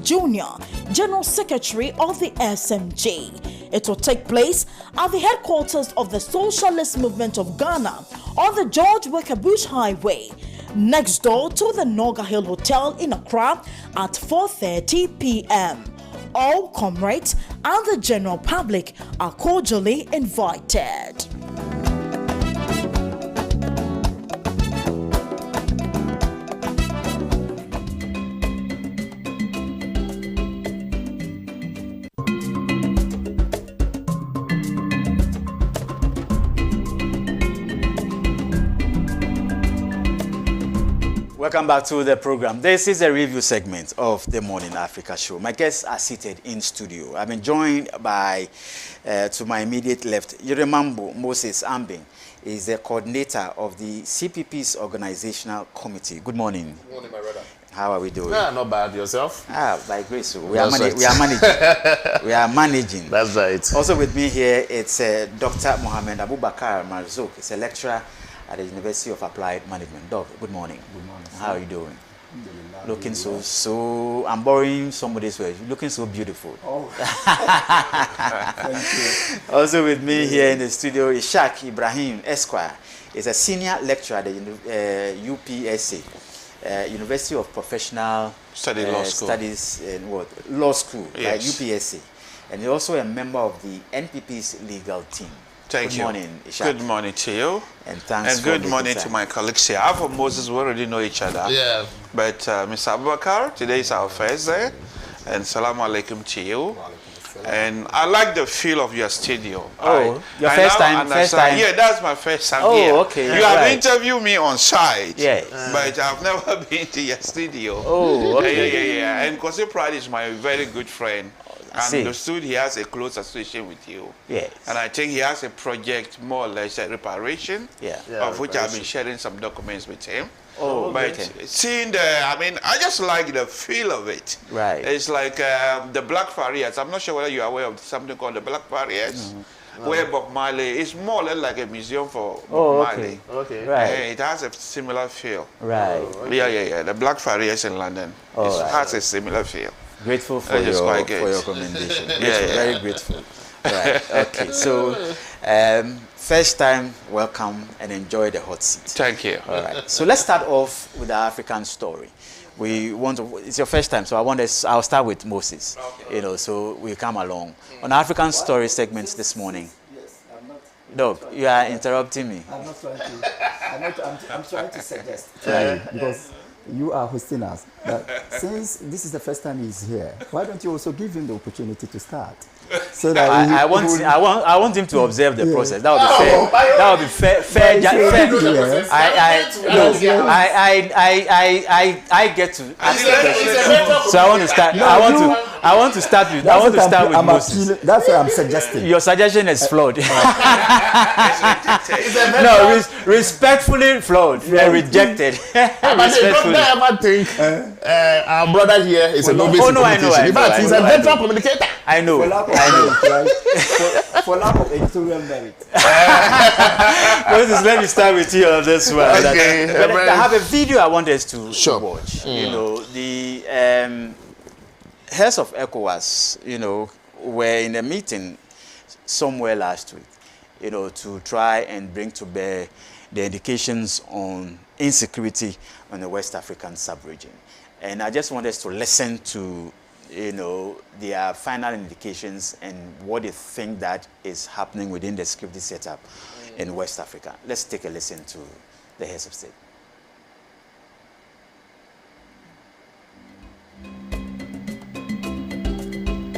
Jr., General Secretary of the SMG. It will take place at the headquarters of the Socialist Movement of Ghana on the George Walker Bush Highway, next door to the Noga Hill Hotel in Accra at 4:30 p.m. All comrades and the general public are cordially invited. Welcome back to the program. This is a review segment of the Morning Africa show. My guests are seated in studio. I'm joined by, to my immediate left, Yeremambo Moses Ambing. Is the coordinator of the CPP's organizational committee. Good morning. Good morning, my brother. How are we doing? Yeah, not bad. Yourself? By grace. We are managing. We are managing. That's right. Also with me here, it's Dr. Mohamed Abubakar Marzouk. He's a lecturer at the University of Applied Management. Doc, good morning. Good morning. How are you doing? Looking so I'm borrowing somebody's word. Looking so beautiful. Oh. Thank you. Also with me here in the studio is Ishaq Ibrahim Esquire. He's a senior lecturer at the UPSA, University of Professional Studies in Law School, Yes. UPSA. And he's also a member of the NPP's legal team. Thank you. Good morning, Ishaq. Good morning to you. And thanks and for good morning to my colleagues here. Alpha Moses, we already know each other. Yeah. But Mr. Abubakar, today is our first day. And salam alaikum to you. And I like the feel of your studio. Oh, your first time? Yeah, that's my first time here. here. Okay. You have interviewed me on site. Yes. But I've never been to your studio. Oh, okay. Yeah. And Kosi Pride is my very good friend. And understood he has a close association with you. Yes. And I think he has a project more or less a reparation. Of which I've been sharing some documents with him. Oh, but seeing I just like the feel of it. Right. It's like the Black Barriers. I'm not sure whether you're aware of something called the Black Barriers. Where Bob Marley is more or less like a museum for Bob Marley. Okay. Right. It has a similar feel. Right. Yeah. The Black Barriers in London. It has a similar feel. Grateful for your commendation. Very grateful. Right. Okay. So, first time, welcome and enjoy the hot seat. Thank you. All right. So let's start off with the African story. It's your first time, so I'll start with Moses. Okay. So we come along on African story segments this morning. Yes, I'm not. Doc, you are interrupting me. I'm not trying to. I'm trying to suggest because you are hosting us. But since this is the first time he's here, why don't you also give him the opportunity to start? So that I want him to observe the process. That would be fair. That would be fair. Yes. I get to ask the question. So I want to start. I want to start with Moses. That's what I'm suggesting. Your suggestion is flawed. No, respectfully flawed. Rejected. Don't ever think our brother here is a novice in communication. In fact, he's a veteran communicator. I know. For lack of editorial merit. Moses, let me start with you on this one. Okay. I have a video I want us to watch. The heads of ECOWAS, were in a meeting somewhere last week, to try and bring to bear the indications on insecurity on the West African sub-region. And I just want us to listen to their final indications and what they think that is happening within the security setup in West Africa. Let's take a listen to the heads of state.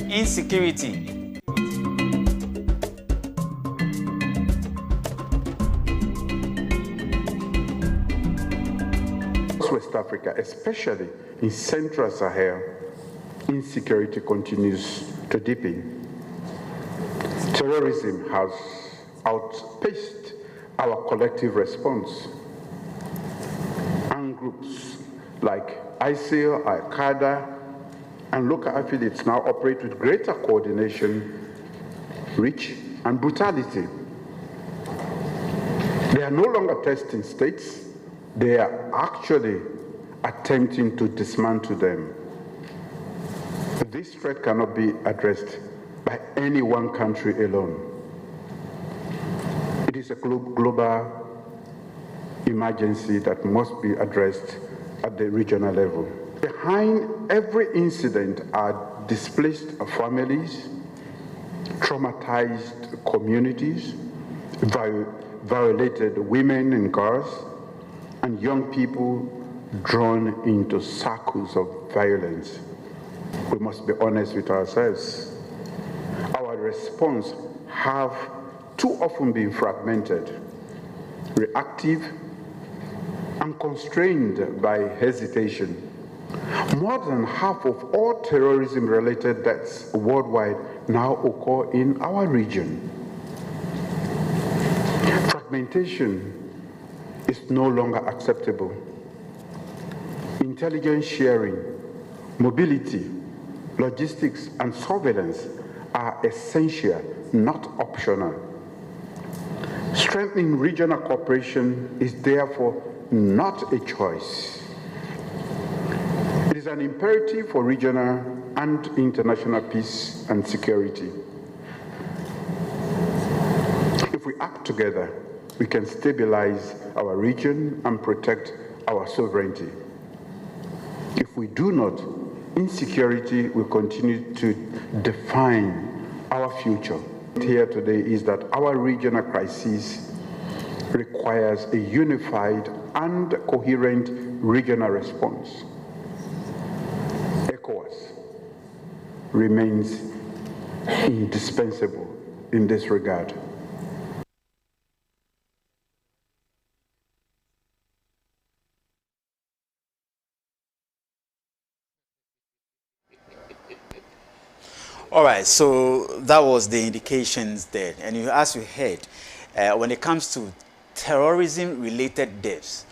Insecurity. West Africa, especially in Central Sahel, insecurity continues to deepen. Terrorism has outpaced our collective response. And groups like ISIL, Al-Qaeda, and local affiliates now operate with greater coordination, reach, and brutality. They are no longer testing states. They are actually attempting to dismantle them. This threat cannot be addressed by any one country alone. It is a global emergency that must be addressed at the regional level. Behind every incident are displaced families, traumatized communities, violated women and girls, and young people drawn into circles of violence. We must be honest with ourselves. Our response have too often been fragmented, reactive, and constrained by hesitation. More than half of all terrorism-related deaths worldwide now occur in our region. Fragmentation is no longer acceptable. Intelligence sharing, mobility, logistics, and surveillance are essential, not optional. Strengthening regional cooperation is therefore not a choice. It is an imperative for regional and international peace and security. If we act together, we can stabilize our region and protect our sovereignty. If we do not, insecurity will continue to define our future. Here today is that our regional crisis requires a unified and coherent regional response. ECOWAS remains indispensable in this regard. All right, so that was the indications there. And as you heard, when it comes to terrorism-related deaths,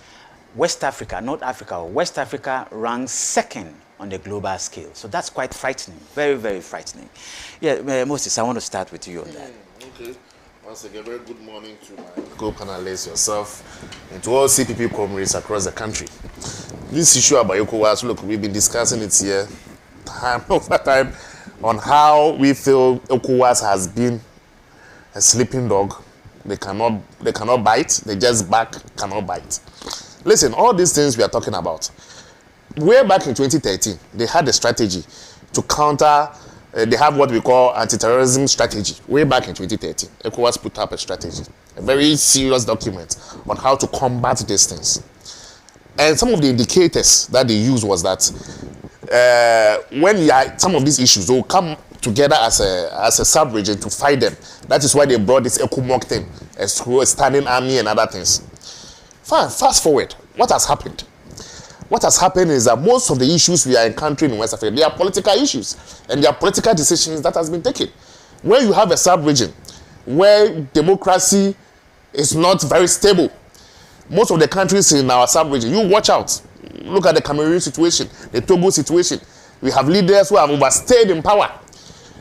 West Africa, not Africa, West Africa ranks second on the global scale. So that's quite frightening, very, very frightening. Yeah, Moses, I want to start with you on that. Okay. Once again, very good morning to my co-panelists, yourself, and to all CPP comrades across the country. This issue about ECOWAS, look, we've been discussing it here time over time on how we feel ECOWAS has been a sleeping dog. They cannot bite, they just bark, cannot bite. Listen, all these things we are talking about, way back in 2013, they had a strategy to counter, they have what we call anti-terrorism strategy. Way back in 2013, ECOWAS put up a strategy, a very serious document on how to combat these things. And some of the indicators that they used was that when you are, some of these issues, they will come together as a sub-region to fight them. That is why they brought this ECOMOG thing, a standing army and other things. Fine, fast forward, what has happened? What has happened is that most of the issues we are encountering in West Africa, they are political issues, and they are political decisions that has been taken. Where you have a sub-region, where democracy is not very stable, most of the countries in our sub-region, you watch out. Look at the Cameroon situation, the Togo situation. We have leaders who have overstayed in power.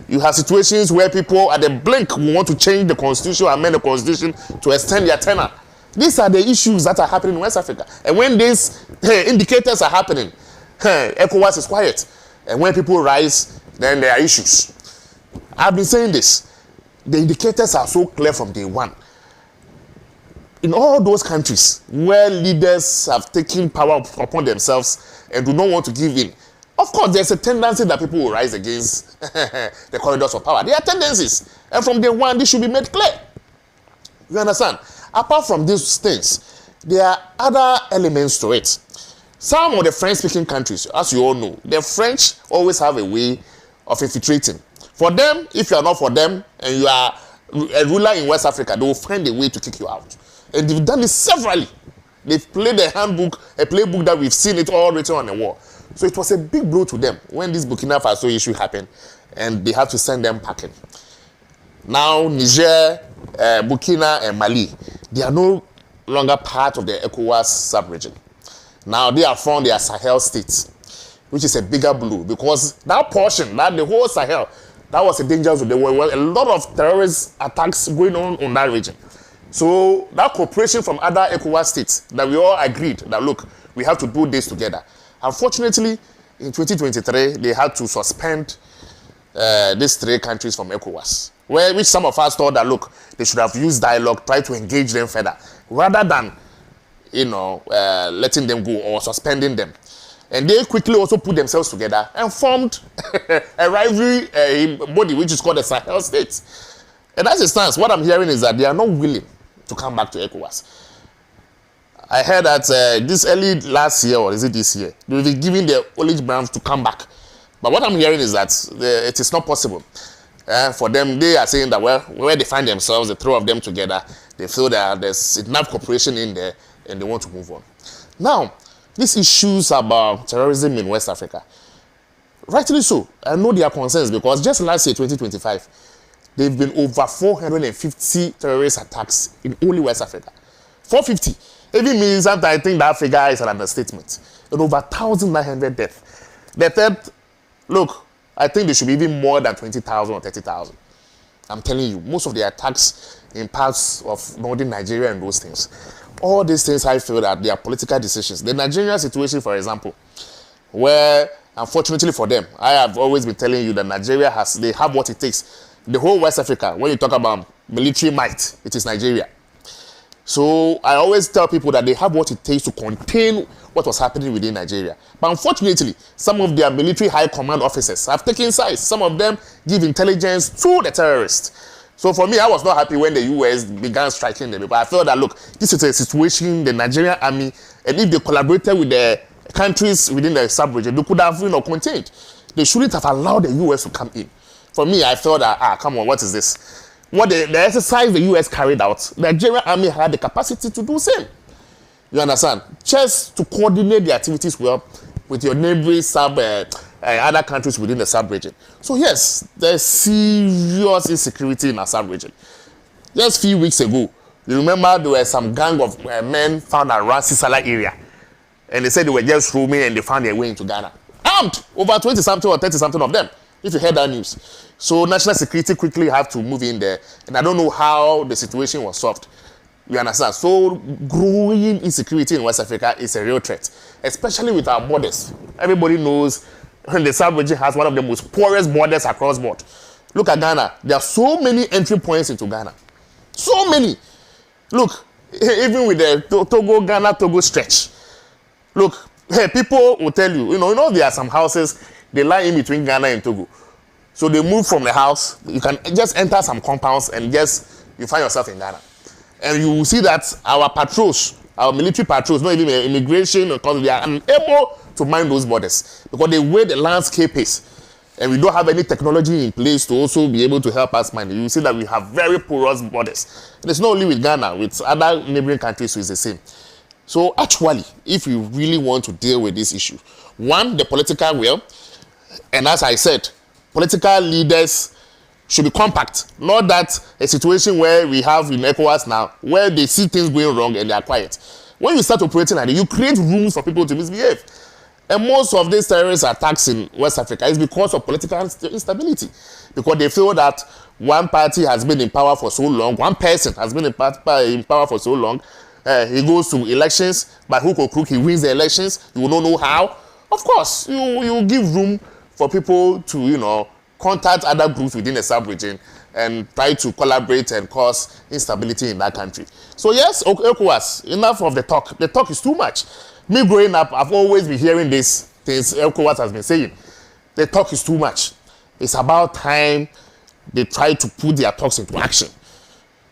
You have situations where people at the blink want to change the constitution, amend the constitution to extend their tenure. These are the issues that are happening in West Africa. And when these indicators are happening, ECOWAS is quiet. And when people rise, then there are issues. I've been saying this. The indicators are so clear from day one. In all those countries where leaders have taken power upon themselves and do not want to give in, of course, there's a tendency that people will rise against the corridors of power. There are tendencies. And from day one, this should be made clear. You understand? Apart from these things, there are other elements to it. Some of the French-speaking countries, as you all know, the French always have a way of infiltrating. For them, if you are not for them and you are a ruler in West Africa, they will find a way to kick you out. And they've done it severally. They've played a handbook, a playbook that we've seen it all written on the wall. So it was a big blow to them when this Burkina Faso issue happened and they had to send them packing. Now Niger, Burkina and Mali, they are no longer part of the ECOWAS sub-region. Now they are from their Sahel states, which is a bigger blow because that portion, that the whole Sahel, that was a danger zone. There were a lot of terrorist attacks going on in that region. So that cooperation from other ECOWAS states that we all agreed that, look, we have to do this together. Unfortunately, in 2023, they had to suspend these 3 countries from ECOWAS, which some of us thought that, look, they should have used dialogue, try to engage them further, rather than, letting them go or suspending them. And they quickly also put themselves together and formed a rivalry body, which is called the Sahel States. And as it stands, what I'm hearing is that they are not willing to come back to ECOWAS. I heard that this early last year, or is it this year, they will be giving the olive branch to come back. But what I'm hearing is that it is not possible for them. They are saying that, well, where they find themselves, the 3 of them together, they feel that there's enough cooperation in there and they want to move on. Now, these issues about terrorism in West Africa, rightly so, I know there are concerns because just last year, 2025, there have been over 450 terrorist attacks in only West Africa. 450. Even means sometimes I think that figure is an understatement. And over 1,900 deaths. The third, look, I think there should be even more than 20,000 or 30,000. I'm telling you, most of the attacks in parts of northern Nigeria and those things, all these things I feel that they are political decisions. The Nigerian situation, for example, where unfortunately for them, I have always been telling you that Nigeria they have what it takes. The whole West Africa, when you talk about military might, it is Nigeria. So I always tell people that they have what it takes to contain what was happening within Nigeria. But unfortunately, some of their military high command officers have taken sides. Some of them give intelligence to the terrorists. So for me, I was not happy when the US began striking them. But I felt that, look, this is a situation, the Nigerian army, and if they collaborated with the countries within the sub-region, they could have, contained. They shouldn't have allowed the US to come in. For me, I felt that, come on, what is this? What the exercise the US carried out, the Nigerian army had the capacity to do the same. You understand? Just to coordinate the activities well with your neighboring other countries within the sub-region. So yes, there's serious insecurity in our sub-region. Just a few weeks ago, you remember there were some gang of men found around Sisala area. And they said they were just roaming and they found their way into Ghana. Armed! Over 20-something or 30-something of them. If you heard that news. So national security quickly have to move in there. And I don't know how the situation was solved. You understand? So growing insecurity in West Africa is a real threat. Especially with our borders. Everybody knows the sub-region has one of the most poorest borders across board. Look at Ghana. There are so many entry points into Ghana. So many. Look, even with the Ghana-Togo stretch. Look, people will tell you, there are some houses, they lie in between Ghana and Togo. So they move from the house, you can just enter some compounds and you find yourself in Ghana. And you will see that our patrols, our military patrols, not even immigration, because they are unable to mind those borders. Because the way the landscape is, and we don't have any technology in place to also be able to help us mind it. You see that we have very porous borders. And it's not only with Ghana, with other neighboring countries, so it's the same. So actually, if you really want to deal with this issue, one, the political will, and as I said, political leaders should be compact. Not that a situation where we have in ECOWAS now, where they see things going wrong and they are quiet. When you start operating like that, you create rooms for people to misbehave. And most of these terrorist attacks in West Africa is because of political instability. Because they feel that one party has been in power for so long, one person has been in power for so long, he goes to elections, by hook or crook, he wins the elections, you will not know how. Of course, you give room for people to, contact other groups within the sub-region and try to collaborate and cause instability in that country. So yes, ECOWAS, enough of the talk. The talk is too much. Me growing up, I've always been hearing these things ECOWAS has been saying. The talk is too much. It's about time they try to put their talks into action.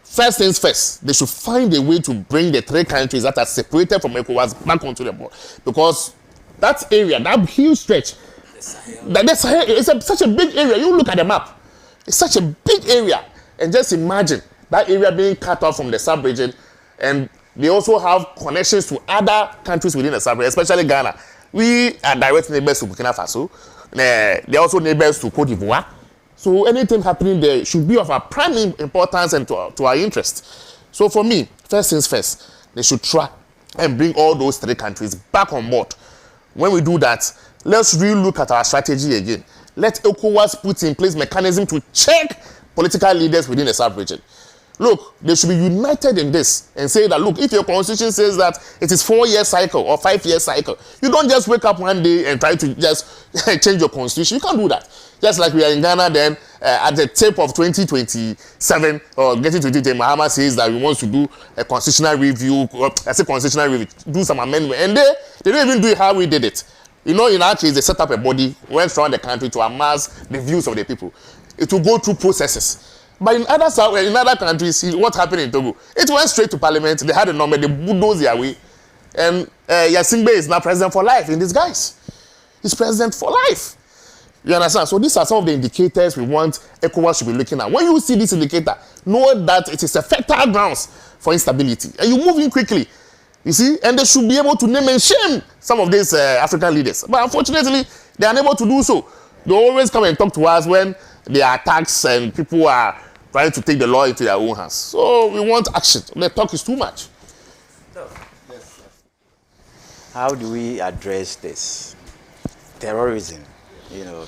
First things first, they should find a way to bring the 3 countries that are separated from ECOWAS back onto the board. Because that area, that huge stretch, it's such a big area. You look at the map. It's such a big area. And just imagine that area being cut off from the sub-region. And they also have connections to other countries within the sub-region, especially Ghana. We are direct neighbors to Burkina Faso. They're also neighbors to Cote d'Ivoire. So anything happening there should be of our prime importance and to our interest. So for me, first things first, they should try and bring all those 3 countries back on board. When we do that, let's re-look at our strategy again. Let ECOWAS put in place mechanism to check political leaders within the sub-region. look, they should be united in this and say that, look, if your constitution says that it is 4-year cycle or 5-year cycle, you don't just wake up one day and try to just change your constitution. You can't do that. Just like we are in Ghana, then at the tip of 2027 or getting to 2020, Mahama says that he wants to do a constitutional review, or I say constitutional review, do some amendment, and they don't even do it how we did it. You know, in our case, they set up a body, went around the country to amass the views of the people. It will go through processes. But in other countries, what happened in Togo? It went straight to parliament. They had a number, they bulldozed their way. And Yasingbe is now president for life in disguise. He's president for life. You understand? So these are some of the indicators we want ECOWAS should be looking at. When you see this indicator, know that it is a fertile grounds for instability. And you move in quickly. You see? And they should be able to name and shame some of these African leaders. But unfortunately, they are unable to do so. They always come and talk to us when there are attacks and people are trying to take the law into their own hands. So we want action. The talk is too much. How do we address this? Terrorism, you know.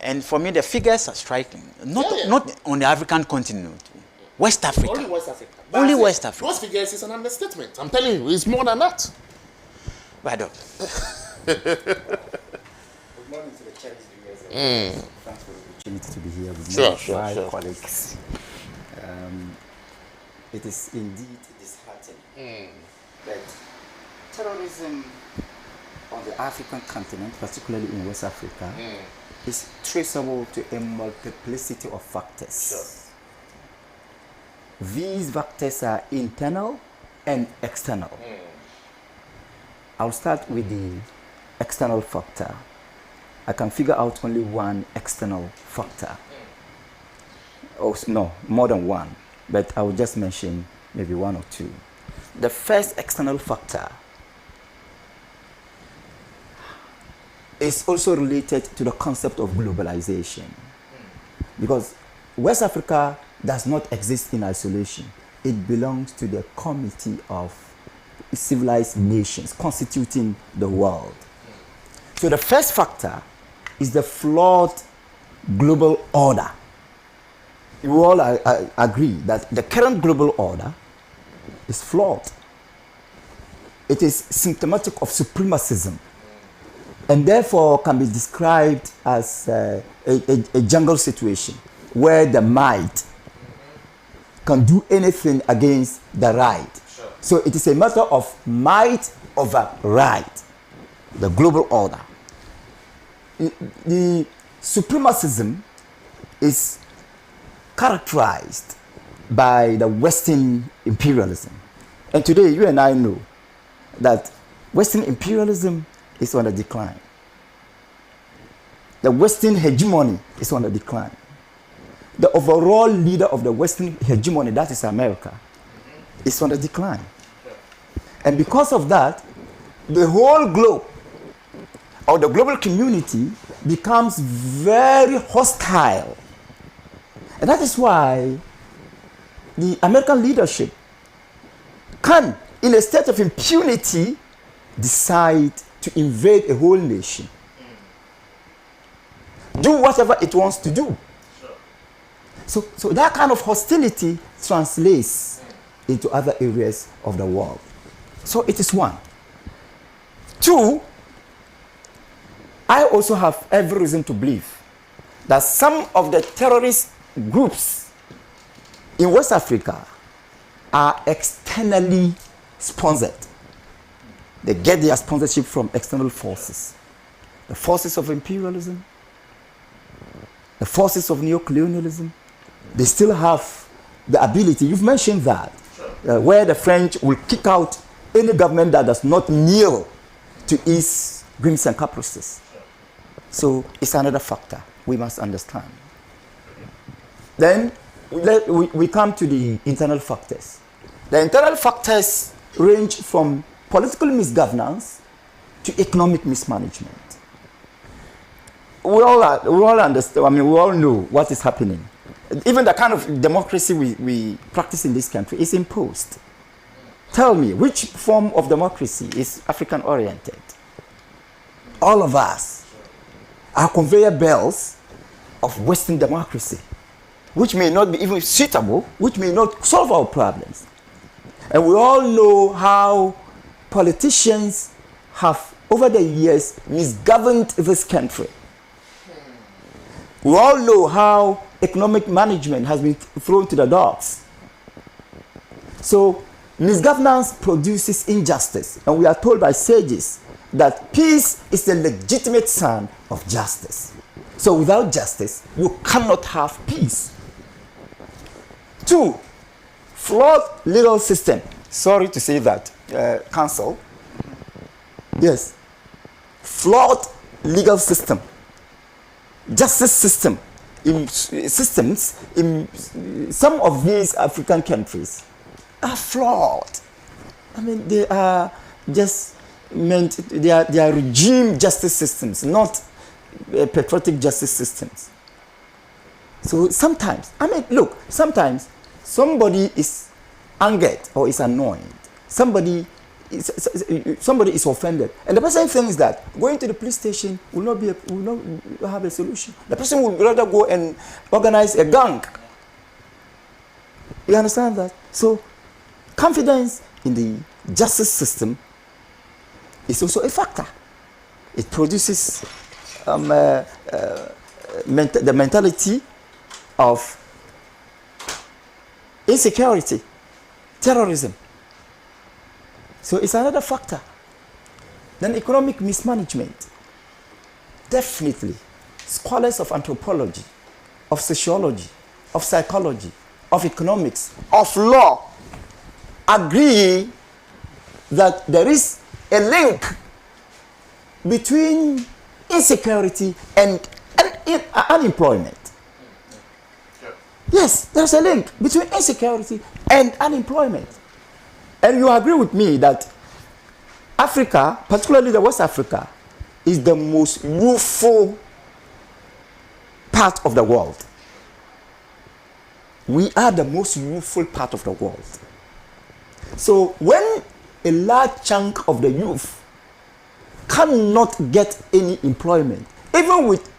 And for me, the figures are striking. Not on the African continent. West Africa. Only West Africa. Only West Africa. Those figures is an understatement. I'm telling you, it's more than that. But Good morning to the church. Thanks for the opportunity to be here with my colleagues. It is indeed disheartening that terrorism on the African continent, particularly in West Africa, is traceable to a multiplicity of factors. These factors are internal and external. I'll start with the external factor. I can figure out only one external factor. Oh, no, more than one, but I will just mention maybe one or two. The first external factor is also related to the concept of globalization. Because West Africa does not exist in isolation. It belongs to the community of civilized nations constituting the world. So the first factor is the flawed global order. We all agree that the current global order is flawed. It is symptomatic of supremacism and therefore can be described as a jungle situation where the might can do anything against the right. So it is a matter of might over right, the global order. The supremacism is characterized by the Western imperialism. And today, you and I know that Western imperialism is on the decline. The Western hegemony is on the decline. The overall leader of the Western hegemony, that is America, is on the decline. And because of that, the whole globe, or the global community, becomes very hostile. And that is why the American leadership can, in a state of impunity, decide to invade a whole nation. Do whatever it wants to do. So that kind of hostility translates into other areas of the world. So it is one. Two, I also have every reason to believe that some of the terrorist groups in West Africa are externally sponsored. They get their sponsorship from external forces. The forces of imperialism, the forces of neocolonialism. They still have the ability, you've mentioned that, where the French will kick out any government that does not kneel to its whims and caprices. So it's another factor we must understand. Then we come to the internal factors. The internal factors range from political misgovernance to economic mismanagement. We all understand, I mean, we all know what is happening. Even the kind of democracy we practice in this country is imposed. Tell me, which form of democracy is African-oriented? All of us are conveyor belts of Western democracy. which may not be even suitable, which may not solve our problems. And we all know how politicians have, over the years, misgoverned this country. We all know how economic management has been thrown to the dogs. So, misgovernance produces injustice, and we are told by sages that peace is the legitimate son of justice. So, without justice, you cannot have peace. 2, flawed legal system. Sorry to say that, counsel. Yes, flawed legal system. Justice system systems in some of these African countries are flawed. I mean, they are just meant, they are regime justice systems, not patriotic justice systems. So sometimes, I mean, look, sometimes somebody is angered or is annoyed. Somebody is offended, and the person thinks that going to the police station will not have a solution. The person would rather go and organize a gang. You understand that? So, confidence in the justice system is also a factor. It produces the mentality of insecurity, terrorism. So it's another factor. Then economic mismanagement. Definitely, scholars of anthropology, of sociology, of psychology, of economics, of law agree that there is a link between insecurity and unemployment. Yes, there's a link between insecurity and unemployment. And you agree with me that Africa, particularly the West Africa, is the most youthful part of the world. We are the most youthful part of the world. So when a large chunk of the youth cannot get any employment, even with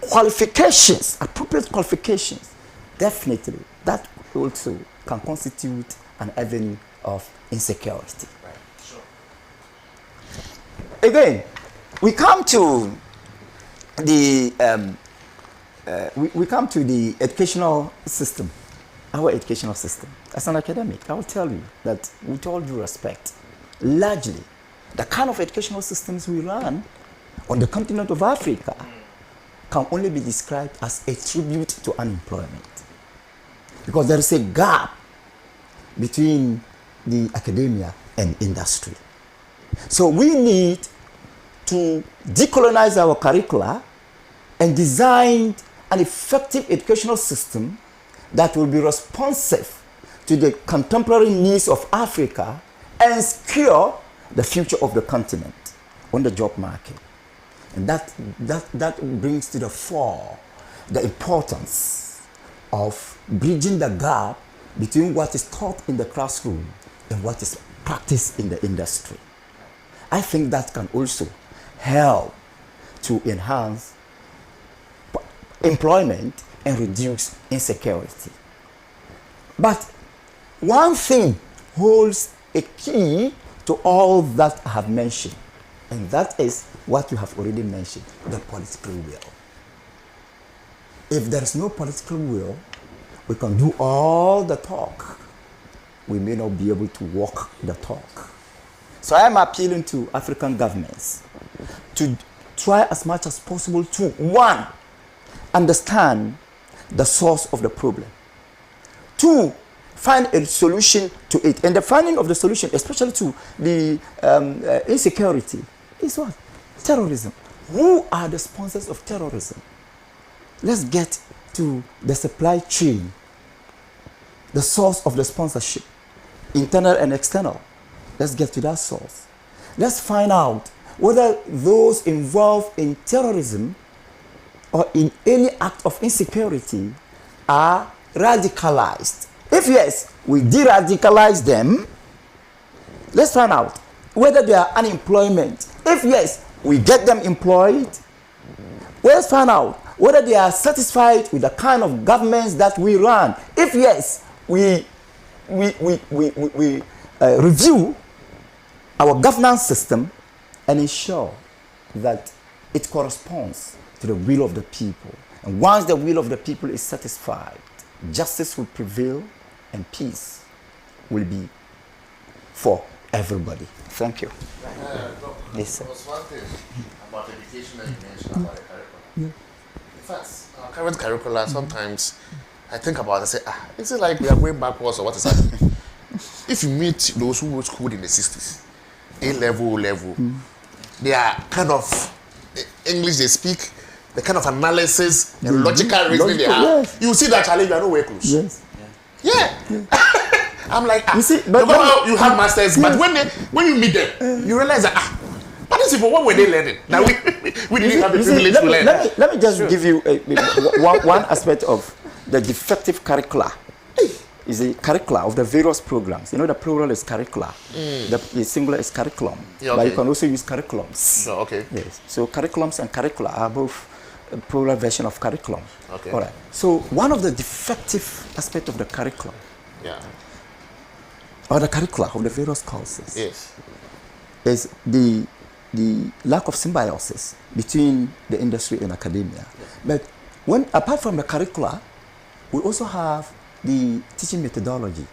qualifications, appropriate qualifications, definitely that also can constitute an avenue of insecurity. Right. Sure. Again, we come to the we come to the educational system, our educational system. As an academic, I will tell you that, with all due respect, largely the kind of educational systems we run on the continent of Africa can only be described as a tribute to unemployment, because there is a gap between the academia and industry. So we need to decolonize our curricula and design an effective educational system that will be responsive to the contemporary needs of Africa and secure the future of the continent on the job market. And that brings to the fore the importance of bridging the gap between what is taught in the classroom and what is practiced in the industry. I think that can also help to enhance employment and reduce insecurity. But one thing holds a key to all that I have mentioned, and that is what you have already mentioned, the political will. If there is no political will, we can do all the talk. We may not be able to walk the talk. So I am appealing to African governments to try as much as possible to, one, understand the source of the problem. Two, find a solution to it. And the finding of the solution, especially to the insecurity, is what? Terrorism. Who are the sponsors of terrorism? Let's get to the supply chain, the source of the sponsorship, internal and external. Let's get to that source. Let's find out whether those involved in terrorism or in any act of insecurity are radicalized. If yes, we de-radicalize them. Let's find out whether they are unemployment. If yes, we get them employed. Let's find out whether they are satisfied with the kind of governments that we run. If yes, we review our governance system and ensure that it corresponds to the will of the people. And once the will of the people is satisfied, justice will prevail and peace will be for everybody. Thank you. Yes, there was one thing about education that you mentioned about the curriculum. In fact, our current curricula, sometimes I think about it and say, is it like we are going backwards or what is happening? If you meet those who wrote code in the 60s, A-level, O-level, they are kind of English they speak, the kind of analysis and logical reasoning they have. Yes. You see that challenge, you are nowhere close. Yes. Yeah. I'm like, you see, but you have masters, but when you meet them, you realize that but these people, what were they learning? Now we didn't have the privilege to learn. Let me just give you one aspect of the defective curricula. Is the curricula of the various programs. You know, the plural is curricula, the singular is curriculum, yeah, okay. But you can also use curriculums. Oh, okay. Yes. So curriculums and curricula are both a plural version of curriculum. Okay. All right. So one of the defective aspects of the curriculum, or the curricula of the various courses, yes, is the lack of symbiosis between the industry and academia. But apart from the curricula, we also have the teaching methodology,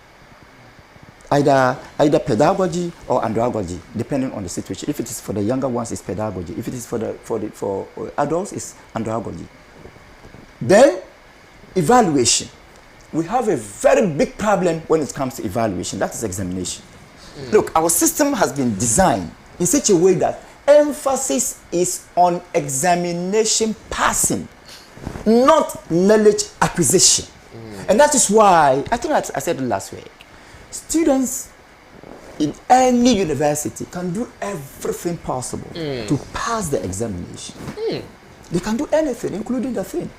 either pedagogy or andragogy, depending on the situation. If it is for the younger ones, it's pedagogy. If it is for adults, it's andragogy. Then evaluation. We have a very big problem when it comes to evaluation. That is examination. Look, our system has been designed in such a way that emphasis is on examination passing, not knowledge acquisition. And that is why, I think I said it last week, students in any university can do everything possible to pass the examination. They can do anything, including the thing.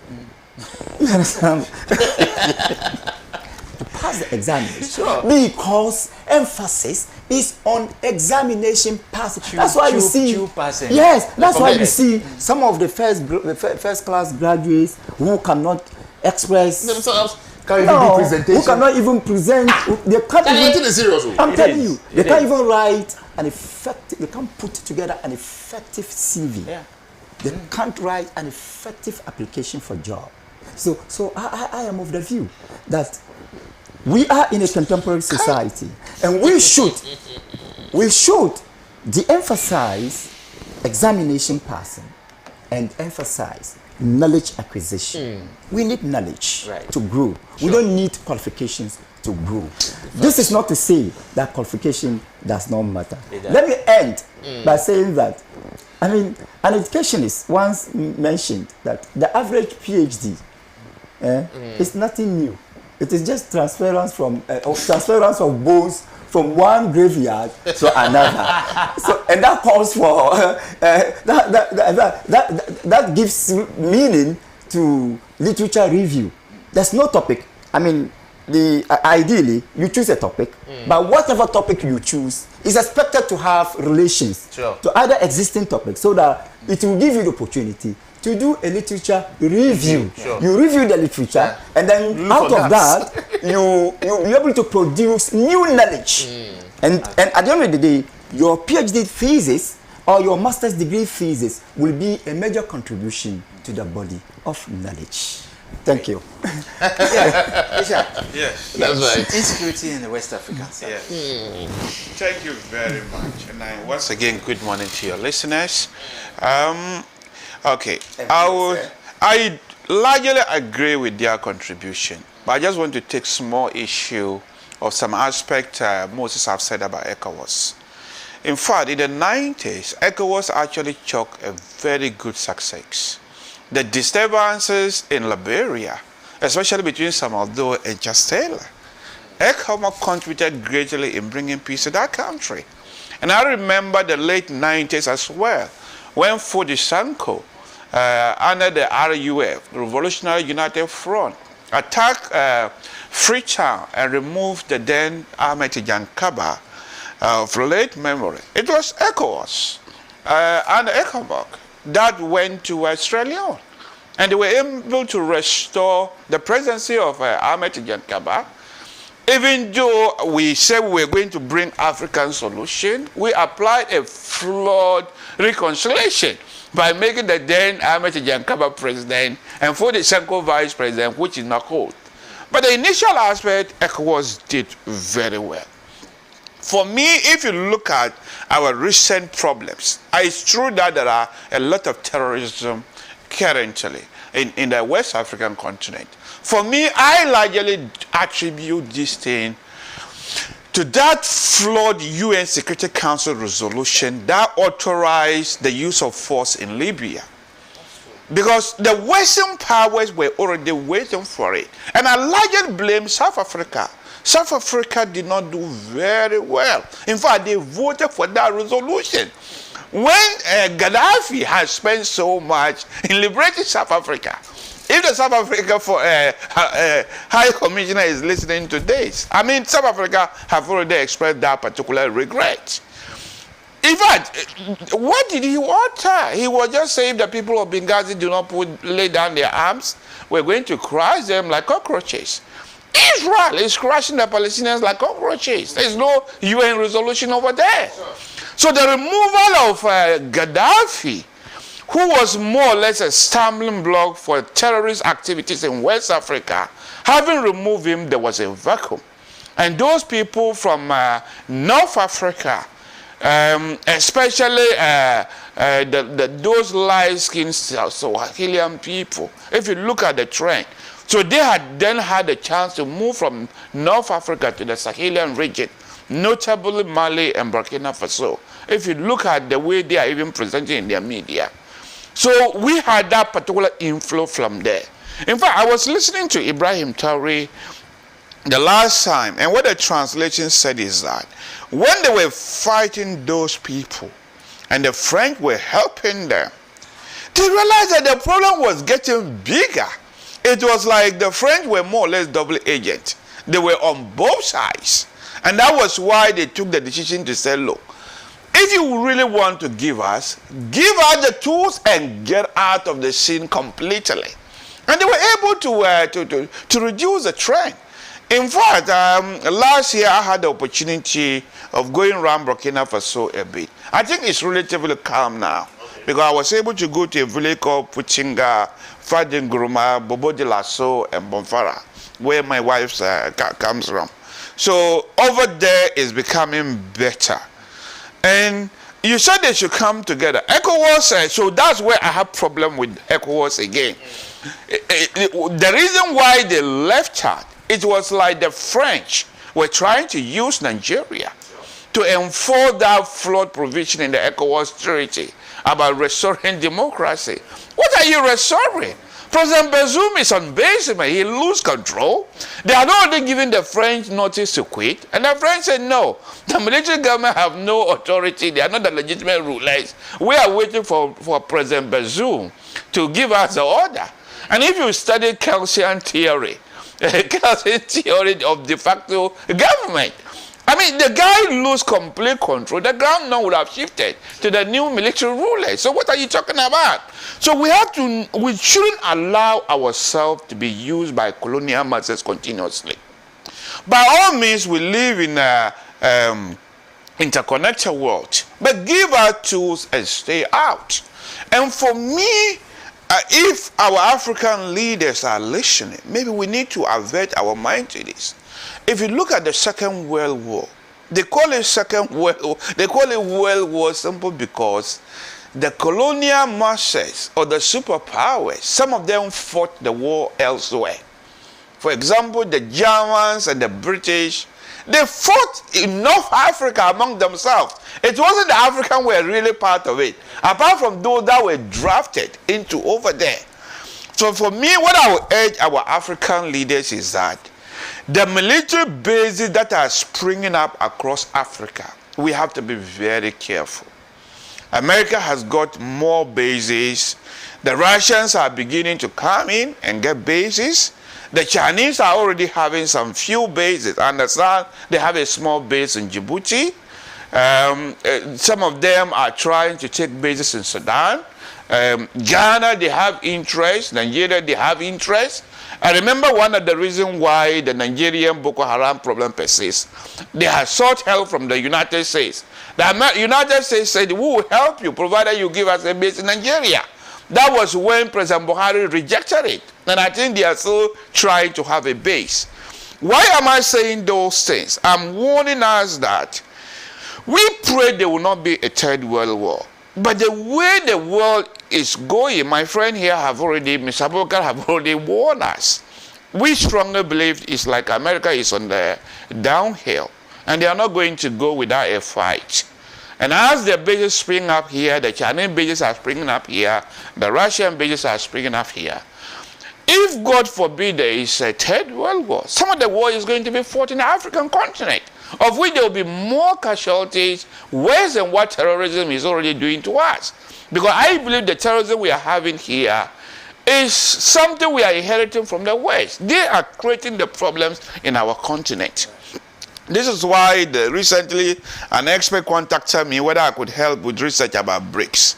You understand? To pass the examination. Sure. Because emphasis is on examination passing. That's why you see. Yes, that's why you see some of the first class graduates who cannot express themselves. Who cannot even present. They can't even. I'm telling you, they can't even write an effective. They can't put together an effective CV. Yeah. They can't write an effective application for job. So I am of the view that we are in a contemporary society, and we should de-emphasize examination passing and emphasize knowledge acquisition. We need knowledge to grow. We don't need qualifications to grow. This is not to say that qualification does not matter. Let me end by saying that, I mean, an educationist once mentioned that the average PhD is nothing new. It is just transference of bones from one graveyard to another. So, and that calls for that gives meaning to literature review. There's no topic. I mean, ideally you choose a topic, but whatever topic you choose is expected to have relations to other existing topics, so that it will give you the opportunity to do a literature review. You review the literature, and then out of that, you'll be able to produce new knowledge. And at the end of the day, your PhD thesis or your master's degree thesis will be a major contribution to the body of knowledge. Thank you. Yes, that's right. Insecurity in the West African side. Yes. Thank you very much. And once again, good morning to your listeners. Okay, I largely agree with their contribution, but I just want to take small issue of some aspect Moses have said about ECOWAS. In fact, in the 90s, ECOWAS actually chalked a very good success. The disturbances in Liberia, especially between Samaldo and Chastela, ECOWAS contributed greatly in bringing peace to that country. And I remember the late 90s as well, when Fodi Sanko, under the RUF, Revolutionary United Front, attacked Freetown and removed the then Ahmed Tijan Kaba of late memory. It was ECOWAS and ECOMOG that went to Sierra Leone And they were able to restore the presidency of Ahmed Kaba. Even though we said we were going to bring African solution, we applied a flawed reconciliation by making the then Ahmed Kaba president and Fode Senko vice president, which is not called. But the initial aspect, ECOWAS did very well. For me, if you look at our recent problems, it's true that there are a lot of terrorism currently in the West African continent. For me, I largely attribute this thing to that flawed UN Security Council resolution that authorized the use of force in Libya. Because the Western powers were already waiting for it. And I largely blame South Africa. South Africa did not do very well. In fact, they voted for that resolution. When Gaddafi has spent so much in liberating South Africa, if the South Africa High Commissioner is listening to this, I mean, South Africa have already expressed that particular regret. In fact, what did he utter? He was just saying the people of Benghazi do not lay down their arms. We're going to crush them like cockroaches. Israel is crushing the Palestinians like cockroaches. There's no UN resolution over there. So the removal of Gaddafi, who was more or less a stumbling block for terrorist activities in West Africa, having removed him, there was a vacuum. And those people from North Africa, especially those light-skinned Sahelian people, if you look at the trend, so they had then had a chance to move from North Africa to the Sahelian region, notably Mali and Burkina Faso, if you look at the way they are even presenting in their media. So we had that particular inflow from there. In fact, I was listening to Ibrahim Traoré the last time, and what the translation said is that when they were fighting those people and the French were helping them, they realized that the problem was getting bigger. It was like the French were more or less double agent. They were on both sides. And that was why they took the decision to say, look, if you really want to give us the tools and get out of the scene completely. And they were able to reduce the trend. In fact, last year I had the opportunity of going around Burkina Faso a bit. I think it's relatively calm now. Because I was able to go to a village called Puchinga, Fadinguruma, Bobo de Lasso, and Bonfara, where my wife comes from. So over there is becoming better. And you said they should come together. ECOWAS, so that's where I have problem with ECOWAS again. The reason why they left out, it was like the French were trying to use Nigeria to enforce that flawed provision in the ECOWAS treaty about restoring democracy. What are you restoring? President Bazoum is on base, he lose control. They had already given the French notice to quit, and the French said no. The military government have no authority, they are not the legitimate rulers. We are waiting for President Bazoum to give us the order. And if you study Kelsian theory, Kelsian theory of de facto government, I mean, the guy lose complete control. The ground now would have shifted to the new military rulers. So what are you talking about? So we shouldn't allow ourselves to be used by colonial masters continuously. By all means, we live in an interconnected world. But give our tools and stay out. And for me, if our African leaders are listening, maybe we need to avert our mind to this. If you look at the Second World War, they call it Second World War. They call it World War simply because the colonial masters or the superpowers, some of them fought the war elsewhere. For example, the Germans and the British, they fought in North Africa among themselves. It wasn't the Africans who were really part of it, apart from those that were drafted into over there. So for me, what I would urge our African leaders is that the military bases that are springing up across Africa, we have to be very careful. America has got more bases. The Russians are beginning to come in and get bases. The Chinese are already having some few bases. I understand they have a small base in Djibouti. Some of them are trying to take bases in Sudan. Ghana, they have interest. Nigeria, they have interest. I remember one of the reasons why the Nigerian Boko Haram problem persists. They have sought help from the United States. The United States said, we will help you, provided you give us a base in Nigeria. That was when President Buhari rejected it. And I think they are still trying to have a base. Why am I saying those things? I'm warning us that we pray there will not be a third world war. But the way the world is going, my friend here Mr. Abubakar have already warned us. We strongly believe it's like America is on the downhill, and they are not going to go without a fight. And as the bases spring up here, the Chinese bases are springing up here, the Russian bases are springing up here. If, God forbid, there is a third world war, some of the war is going to be fought in the African continent, of which there will be more casualties, worse than what terrorism is already doing to us. Because I believe the terrorism we are having here is something we are inheriting from the West. They are creating the problems in our continent. This is why recently an expert contacted me whether I could help with research about BRICS.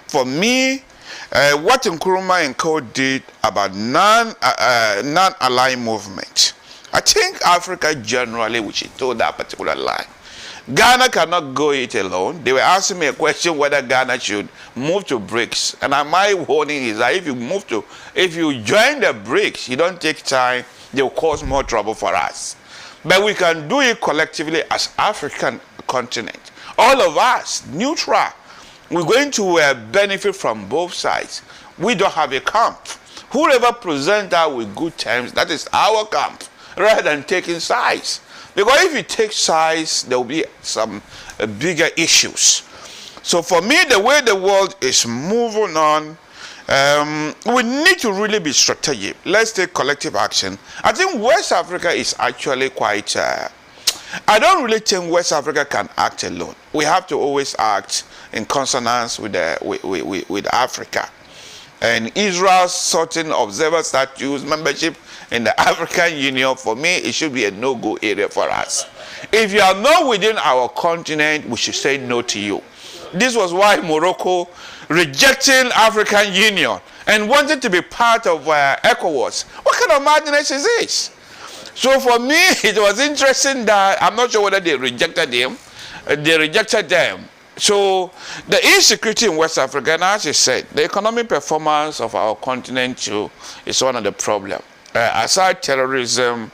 For me, what Nkrumah and Co did about non-aligned movement, I think Africa generally, we should toe that particular line. Ghana cannot go it alone. They were asking me a question whether Ghana should move to BRICS. And my warning is that if you join the BRICS, you don't take time, they will cause more trouble for us. But we can do it collectively as African continent. All of us, neutral, we're going to benefit from both sides. We don't have a camp. Whoever presents us with good terms, that is our camp, rather than taking sides. Because if you take sides, there will be some bigger issues. So for me, the way the world is moving on, we need to really be strategic. Let's take collective action. I think West Africa is actually quite... I don't really think West Africa can act alone. We have to always act in consonance with Africa. And Israel's certain observer status membership in the African Union, for me, it should be a no-go area for us. If you are not within our continent, we should say no to you. This was why Morocco rejecting African Union and wanted to be part of ECOWAS. What kind of madness is this? So for me, it was interesting that I'm not sure whether they rejected him. They rejected them. So the insecurity in West Africa, and as I said, the economic performance of our continent too is one of the problems. Aside terrorism,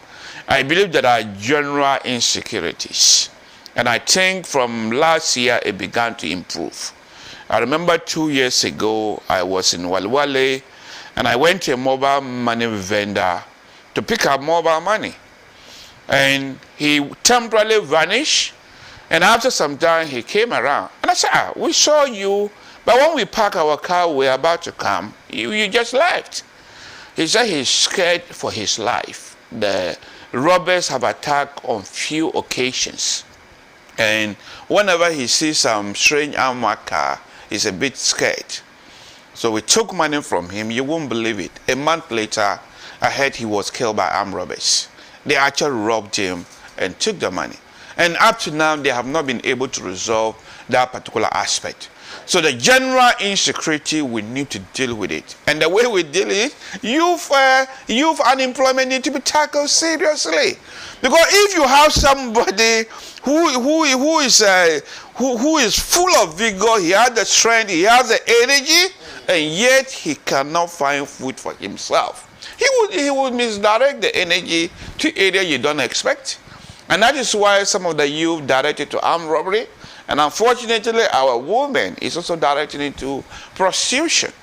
I believe there are general insecurities. And I think from last year, it began to improve. I remember 2 years ago, I was in Walwale, and I went to a mobile money vendor to pick up mobile money. And he temporarily vanished. And after some time, he came around. And I said, we saw you, but when we parked our car, we were about to come, you just left. He said he's scared for his life. The robbers have attacked on few occasions. And whenever he sees some strange armored car, he's a bit scared. So we took money from him. You won't believe it. A month later, I heard he was killed by armed robbers. They actually robbed him and took the money. And up to now, they have not been able to resolve that particular aspect. So the general insecurity, we need to deal with it. And the way we deal with it, youth unemployment need to be tackled seriously. Because if you have somebody who is full of vigor, he has the strength, he has the energy, and yet he cannot find food for himself, he would misdirect the energy to area you don't expect. And that is why some of the youth directed to armed robbery, and unfortunately our women is also directed into prostitution.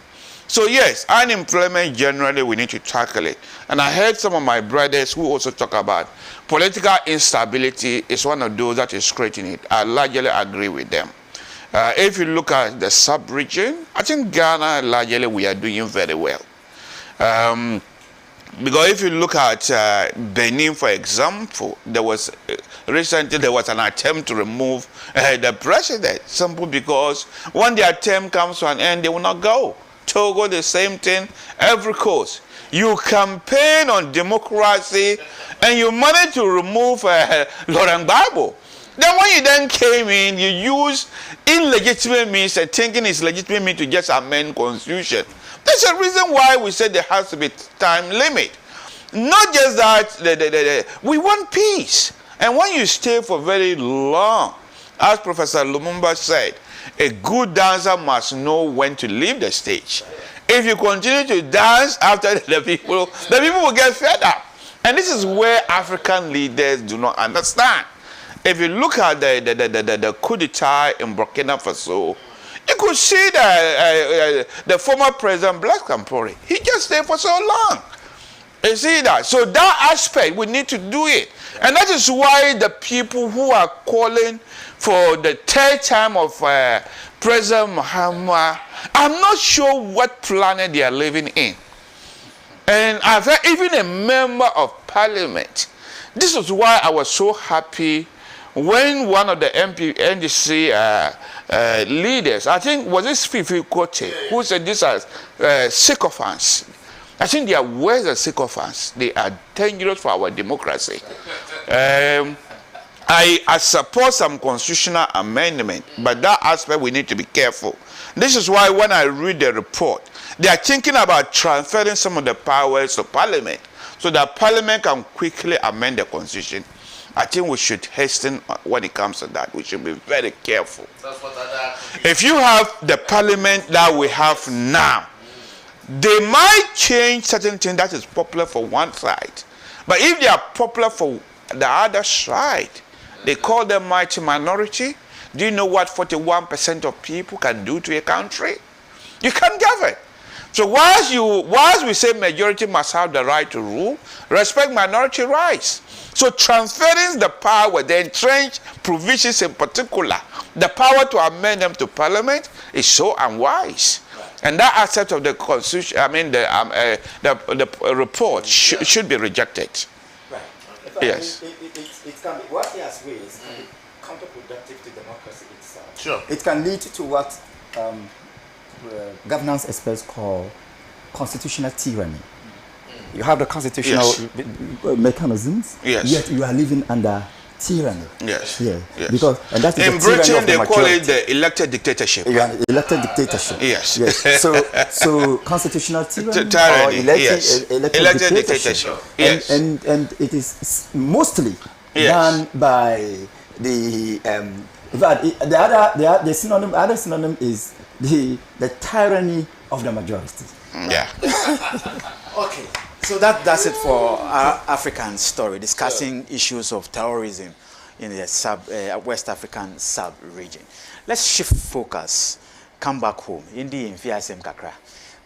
So yes, unemployment generally we need to tackle it. And I heard some of my brothers who also talk about political instability is one of those that is creating it. I largely agree with them. If you look at the sub-region, I think Ghana largely we are doing very well. Because if you look at Benin, for example, recently there was an attempt to remove the president, simply because when the attempt comes to an end, they will not go. Togo, the same thing, every coast. You campaign on democracy and you manage to remove Laurent Gbagbo. Then when you then came in, you used illegitimate means and thinking it's legitimate means to just amend constitution. That's the reason why we said there has to be time limit. Not just that, we want peace. And when you stay for very long, as Professor Lumumba said, a good dancer must know when to leave the stage. If you continue to dance after the people will get fed up. And this is where African leaders do not understand. If you look at the coup d'etat in Burkina Faso, you could see the former president, Blaise Compaoré, he just stayed for so long. You see that? So that aspect, we need to do it. And that is why the people who are calling for the third time of President Muhammad, I'm not sure what planet they are living in. And I've heard even a member of parliament. This is why I was so happy when one of the NDC leaders, I think, was this Fifi Kote, who said these are sycophants. I think they are worse than sycophants. They are dangerous for our democracy. I support some constitutional amendment, but that aspect we need to be careful. This is why when I read the report, they are thinking about transferring some of the powers to Parliament so that Parliament can quickly amend the constitution. I think we should hasten when it comes to that. We should be very careful. If you have the Parliament that we have now, they might change certain things that is popular for one side. But if they are popular for the other side, they call them mighty minority. Do you know what 41% of people can do to a country? You can't govern. So whilst we say majority must have the right to rule, respect minority rights. So transferring the power, the entrenched provisions in particular, the power to amend them to Parliament is so unwise. And that aspect of the constitution, I mean the report should be rejected. Right. Yes. It can be, what he has raised can be counterproductive to democracy itself. Sure. It can lead to what governance experts call constitutional tyranny. You have the constitutional mechanisms, yet you are living under tyranny. Yes. Yeah. Yes. Because and that's in the Britain they majority. call it the elected dictatorship. Yeah, elected dictatorship. Yes. Yes. So constitutional tyranny, Tyranny, or elected dictatorship. Yes. And it is mostly done by the other synonym is the tyranny of the majority. Yeah. Okay. So that's it for our African story, discussing issues of terrorism in the West African sub-region. Let's shift focus, come back home, in the Mfiasem Kakra,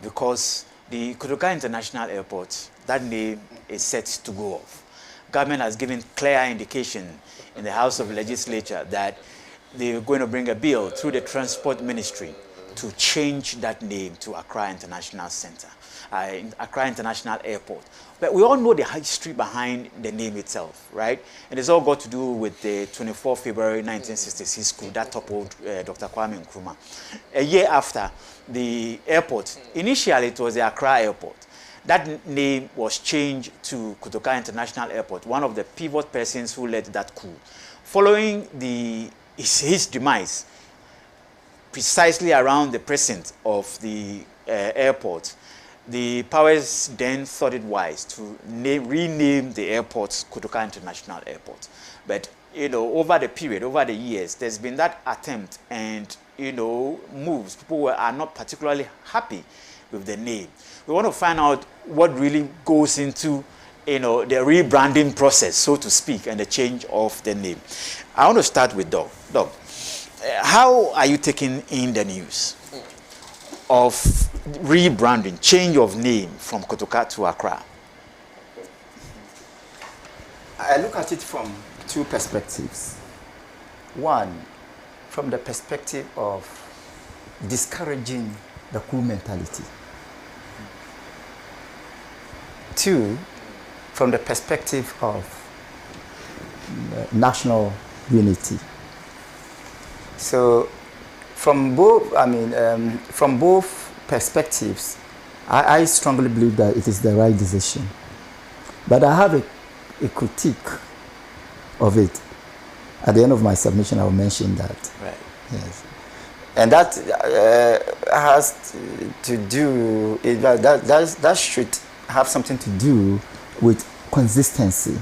because the Kotoka International Airport, that name is set to go off. Government has given clear indication in the House of Legislature that they're going to bring a bill through the Transport Ministry to change that name to Accra International Center. Accra International Airport. But we all know the history behind the name itself, right? And it's all got to do with the 24 February 1966 coup that toppled Dr. Kwame Nkrumah. A year after, the airport, initially it was the Accra Airport. That name was changed to Kotoka International Airport, one of the pivot persons who led that coup. Following his demise, precisely around the precinct of the airport, the powers then thought it wise to rename the airport Kotoka International Airport. But, over the period, over the years, there's been that attempt and, moves. People are not particularly happy with the name. We want to find out what really goes into, the rebranding process, so to speak, and the change of the name. I want to start with Doug. Doug, how are you taking in the news of rebranding, change of name from Kotoka to Accra? I look at it from two perspectives. One, from the perspective of discouraging the coup mentality. Two, from the perspective of national unity. So, from both perspectives, I strongly believe that it is the right decision. But I have a critique of it. At the end of my submission, I will mention that. Right. Yes. And that has to do, that should have something to do with consistency.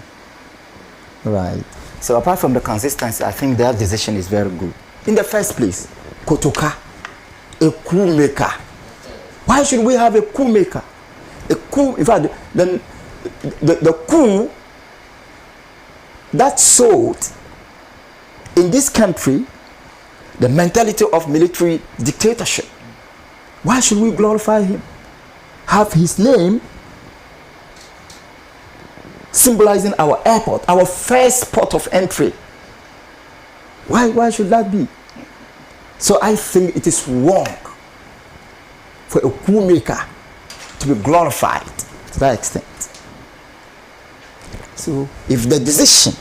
Right. So apart from the consistency, I think that decision is very good. In the first place, Kotoka, a coup maker. Why should we have a coup maker? A coup, in fact, the coup that sold in this country the mentality of military dictatorship. Why should we glorify him? Have his name symbolizing our airport, our first port of entry. Why should that be? So I think it is wrong for a coup maker to be glorified to that extent. So if the decision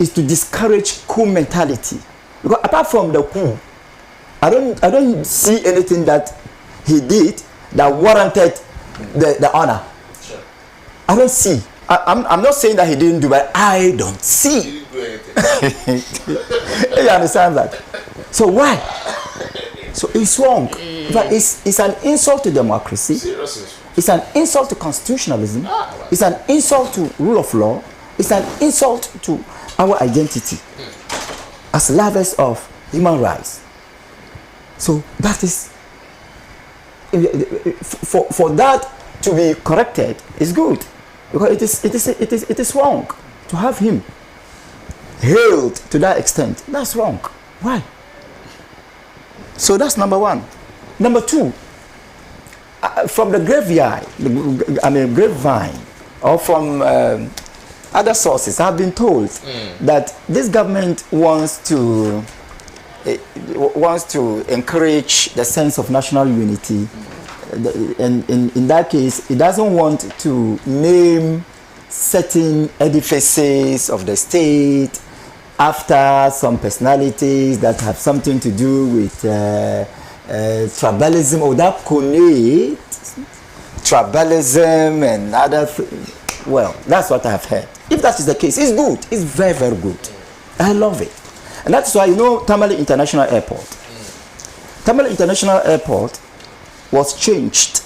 is to discourage coup mentality, because apart from the coup, I don't see anything that he did that warranted the honor. Sure. I don't see. I'm not saying that he didn't do, but I don't see. He didn't do anything. You understand that? So why? So it's wrong. But it's an insult to democracy. Seriously. It's an insult to constitutionalism. It's an insult to rule of law. It's an insult to our identity as lovers of human rights. So that is, for that to be corrected is good, because it is wrong to have him hailed to that extent. That's wrong. Why? So that's number one. Number two, from the grapevine, or from other sources, I've been told that this government wants to encourage the sense of national unity, and in that case, it doesn't want to name certain edifices of the state after some personalities that have something to do with tribalism, or that connect tribalism and other. Well, that's what I have heard. If that is the case, it's good. It's very, very good. I love it. And that's why, Tamale International Airport. Tamale International Airport was changed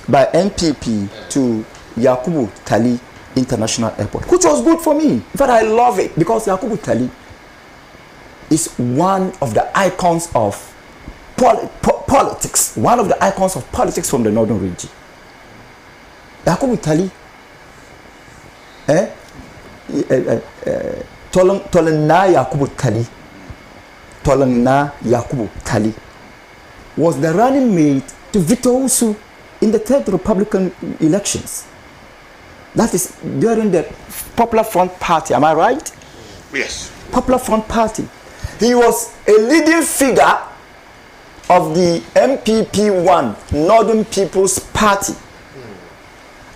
by NPP to Yakubu Tali International Airport, which was good for me. In fact, I love it because Yakubu Tali is one of the icons of politics, one of the icons of politics from the northern region. Yakubu Tali, Tolana Yakubu Tali was the running mate to Victor Usu in the third Republican elections. That is during the Popular Front Party, am I right? Yes. Popular Front Party. He was a leading figure of the MPP-1, Northern People's Party.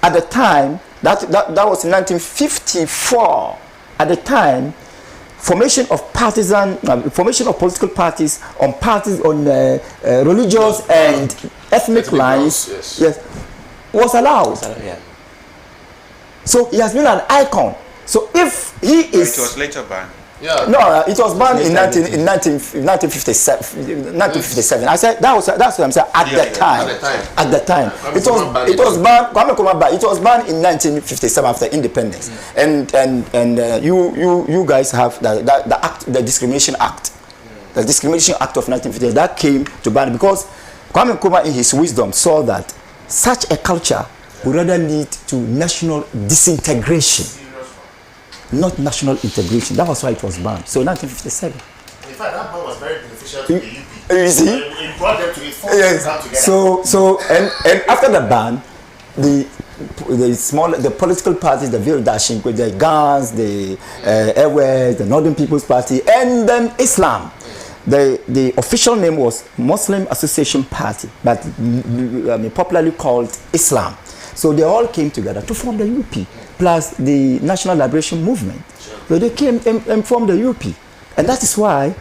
At the time, that was in 1954. At the time, formation of political parties on religious and ethnic lines, yes, was allowed. Yeah. So he has been an icon. So if he is, it was later banned. Yeah. No, it was banned in 1957. I said that's what I'm saying. At the time, it was banned. It was banned in 1957 after independence. And you guys have the act, the Discrimination Act, the Discrimination Act of 1958 that came to ban, because Kwame Nkrumah in his wisdom saw that such a culture would rather lead to national disintegration, not national integration. That was why it was banned. So 1957. In fact, that ban was very beneficial to the UP. You see? It brought them to the force. Yes. So and after the ban, the political parties, the Virdashin, with the guns, the Airways, the Northern People's Party, and then Islam. The official name was Muslim Association Party, but popularly called Islam. So they all came together to form the UP, plus the National Liberation Movement. So they came and formed the UP. And that is why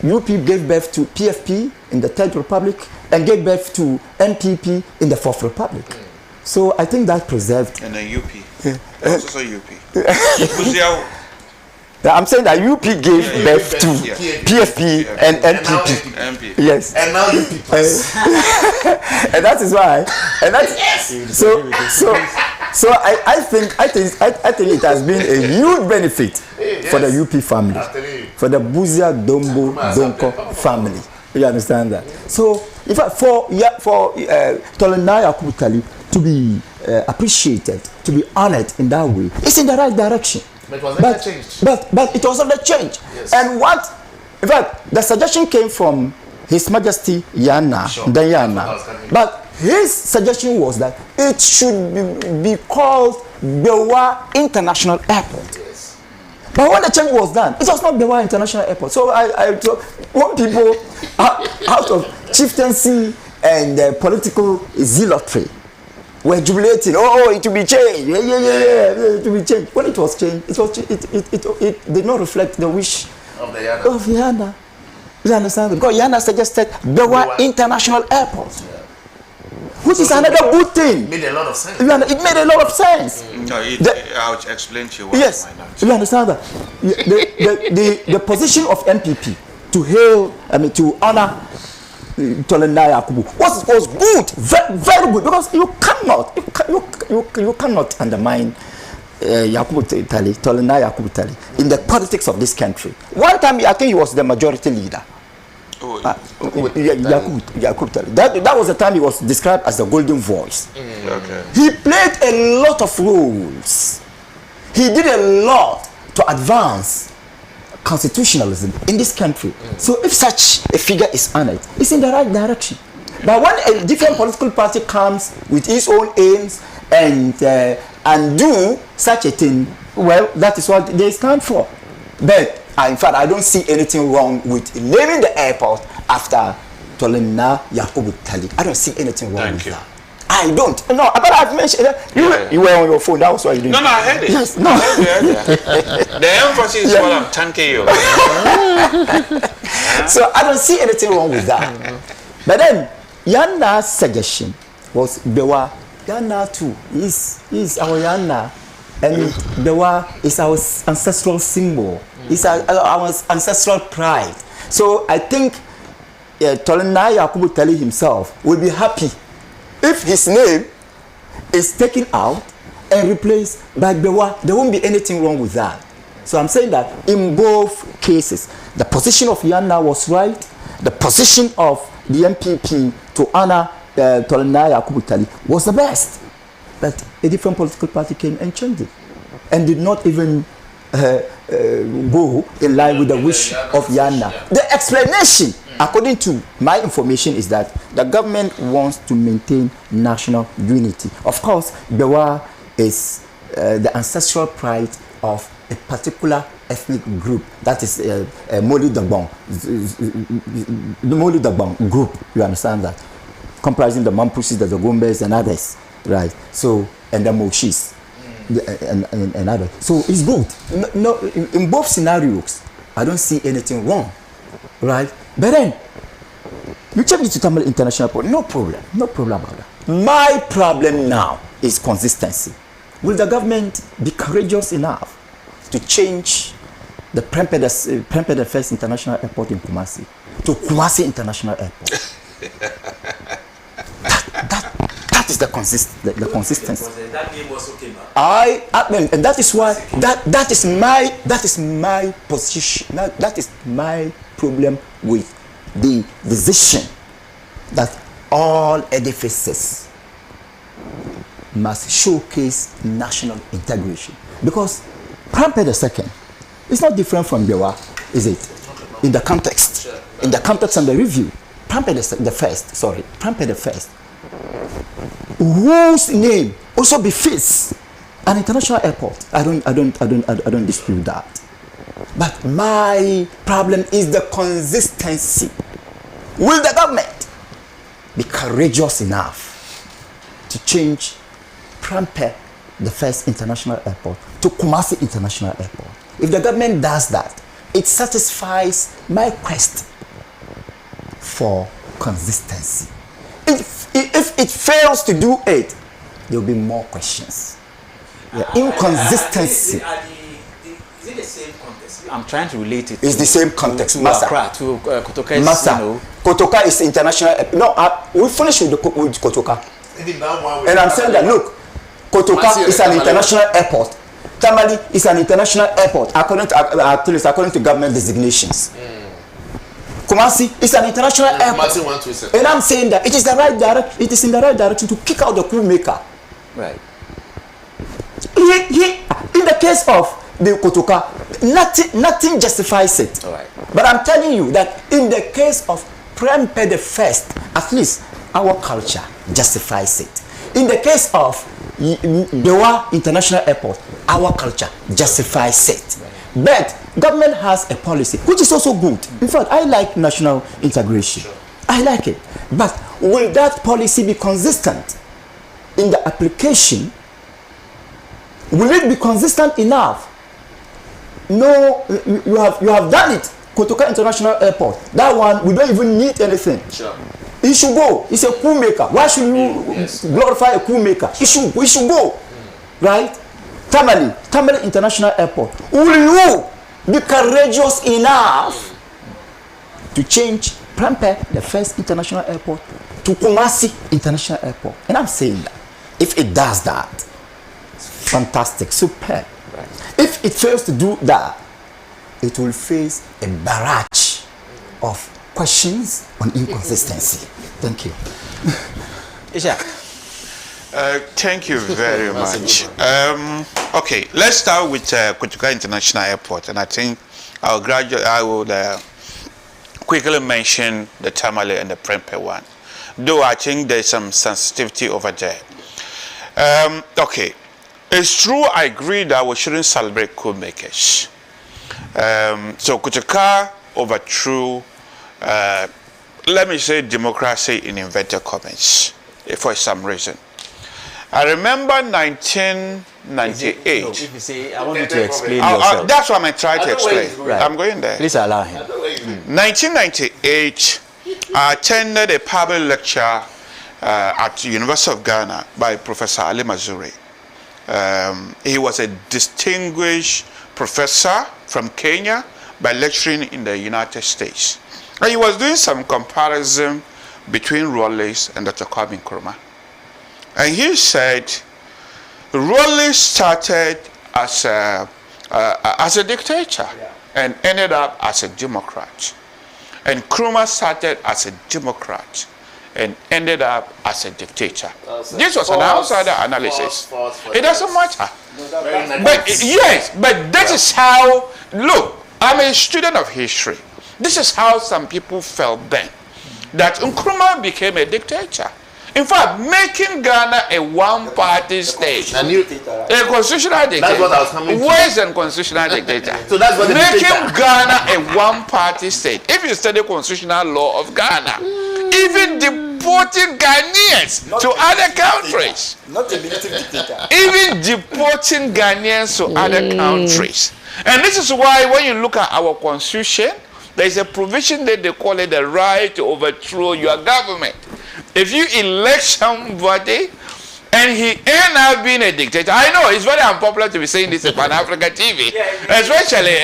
UP gave birth to PFP in the Third Republic and gave birth to NPP in the Fourth Republic. So I think that preserved. And then UP. Also UP. I'm saying that UP gave birth to PFP and NPP. Yes. And now UP plus. And that is why. And that's so I think it has been a huge benefit for the UP family, for the Buzia Dombo Donko family. You understand that? So in fact, for Tolenai Akubutali to be appreciated, to be honored in that way, it's in the right direction. But it was never changed. But it was not changed. Yes. And what, in fact, the suggestion came from His Majesty Yana, Diana. But his suggestion was that it should be called Bewa International Airport. Yes. But when the change was done, it was not Bewa International Airport. So I want people out of chieftaincy and political zealotry were jubilating. Oh, it will be changed. Yeah, it will be changed. When it was changed, it did not reflect the wish Of the Yana. of Yana. You understand? Because Yana suggested Bewa International Airport, which is another good thing. It made a lot of sense. It made a lot of sense. No, I'll explain to you why. Yes, you understand that the position of MPP to hail, to honor Tolenai Yakubu was good, very good, because you cannot undermine Tolenai Yakubu Tali in the politics of this country. One time I think he was the majority leader. Yakubu Tali. That was the time he was described as the golden voice. Okay. He played a lot of roles. He did a lot to advance constitutionalism in this country. So if such a figure is honored, it's in the right direction. But when a different political party comes with its own aims and do such a thing, well, that is what they stand for. But in fact, I don't see anything wrong with naming the airport after Tolenai Yakubu Tali. I don't see anything wrong with that. I don't. No, but I've mentioned you were on your phone. That was why you didn't. No, I heard it. Yes, no. The emphasis is what I'm thanking you. So I don't see anything wrong with that. But then Yana's suggestion was Bewa. Yana too is our Yana, and Bewa is our ancestral symbol. It's our ancestral pride. So I think Tolenai Yakubu Tali himself will be happy if his name is taken out and replaced by Bewa. There won't be anything wrong with that. So I'm saying that in both cases, the position of Yana was right. The position of the MPP to honor Tolenai Yakubu Tali was the best. But a different political party came and changed it, and did not even go in line with the wish of Yana. The explanation, according to my information, is that the government wants to maintain national unity. Of course, Bewa is the ancestral pride of a particular ethnic group, that is Moli Dagbon, the Moli Dagbon group, you understand that, comprising the Mampusis, the Zogombes and others, right? So, and the Moshis. And others. So it's good. No, in both scenarios, I don't see anything wrong, right? But then you check it to Tamil International Port, no problem about that. My problem now is consistency. Will the government be courageous enough to change the Prempeh First International Airport in Kumasi to Kumasi International Airport? That is the consistency. That name also came up. And that is why that is my position. That is my problem with the decision that all edifices must showcase national integration, because Prempeh II is not different from Bewa, is it? In the context, in the context and the review, Prempeh the First, whose name also befits an international airport. I don't dispute that. But my problem is the consistency. Will the government be courageous enough to change Prempeh the First International Airport to Kumasi International Airport? If the government does that, it satisfies my quest for consistency. If it fails to do it, there will be more questions. Inconsistency. Is it the same context? I'm trying to relate it. It's the same context. To Accra, to Kotoka. Massa. Kotoka is international. No, we finished with Kotoka. And I'm saying that, look, Kotoka is an international airport. Tamale is an international airport, according to government designations. Kumasi is an international airport. And I'm saying that it is in the right direction to kick out the coup maker. Right. In the case of the Kotoka, nothing justifies it. All right. But I'm telling you that in the case of Prempeh the First, at least our culture justifies it. In the case of Bewa International Airport, our culture justifies it. But government has a policy which is also good. In fact, I like national integration. Sure. I like it. But will that policy be consistent in the application? Will it be consistent enough? No, you have done it. Kotoka International Airport. That one, we don't even need anything. Sure. It should go. It's a coup maker. Why should you glorify a coup maker? We should go. Right? Tamale International Airport. Will you be courageous enough to change Prempeh, the First International Airport, to Kumasi International Airport? And I'm saying that if it does that, fantastic, superb. Right. If it fails to do that, it will face a barrage of questions on inconsistency. Thank you. Isha. Thank you very much. Okay, let's start with Kotoka International Airport, and I think I will quickly mention the Tamale and the Prempeh one, though I think there's some sensitivity over there. Okay, it's true, I agree that we shouldn't celebrate coup makers. So Kotoka overthrew, let me say, democracy in inverted commas for some reason. I remember 1998. If you say, I want you to explain yourself. That's what I'm trying to explain. Right. I'm going there. Please allow him. 1998, I attended a public lecture at the University of Ghana by Professor Ali Mazuri. He was a distinguished professor from Kenya by lecturing in the United States. And he was doing some comparison between Rawlings and Dr. Kwame Nkrumah. And he said, Rawlings started as a dictator and ended up as a Democrat. And Nkrumah started as a Democrat and ended up as a dictator. This was an outsider analysis. It doesn't matter. But yes, but that is how, look, I'm a student of history. This is how some people felt then, that Nkrumah became a dictator. In fact, making Ghana a one-party state, a constitutional dictator. That's what I was coming to. Where's a constitutional dictator? So that's what making Ghana a one-party state. If you study constitutional law of Ghana, even deporting Ghanaians to other countries, not a military dictator. Even deporting Ghanaians to other countries. And this is why when you look at our constitution, there is a provision that they call it the right to overthrow your government. If you elect somebody and he end up being a dictator, I know it's very unpopular to be saying this on Africa TV, especially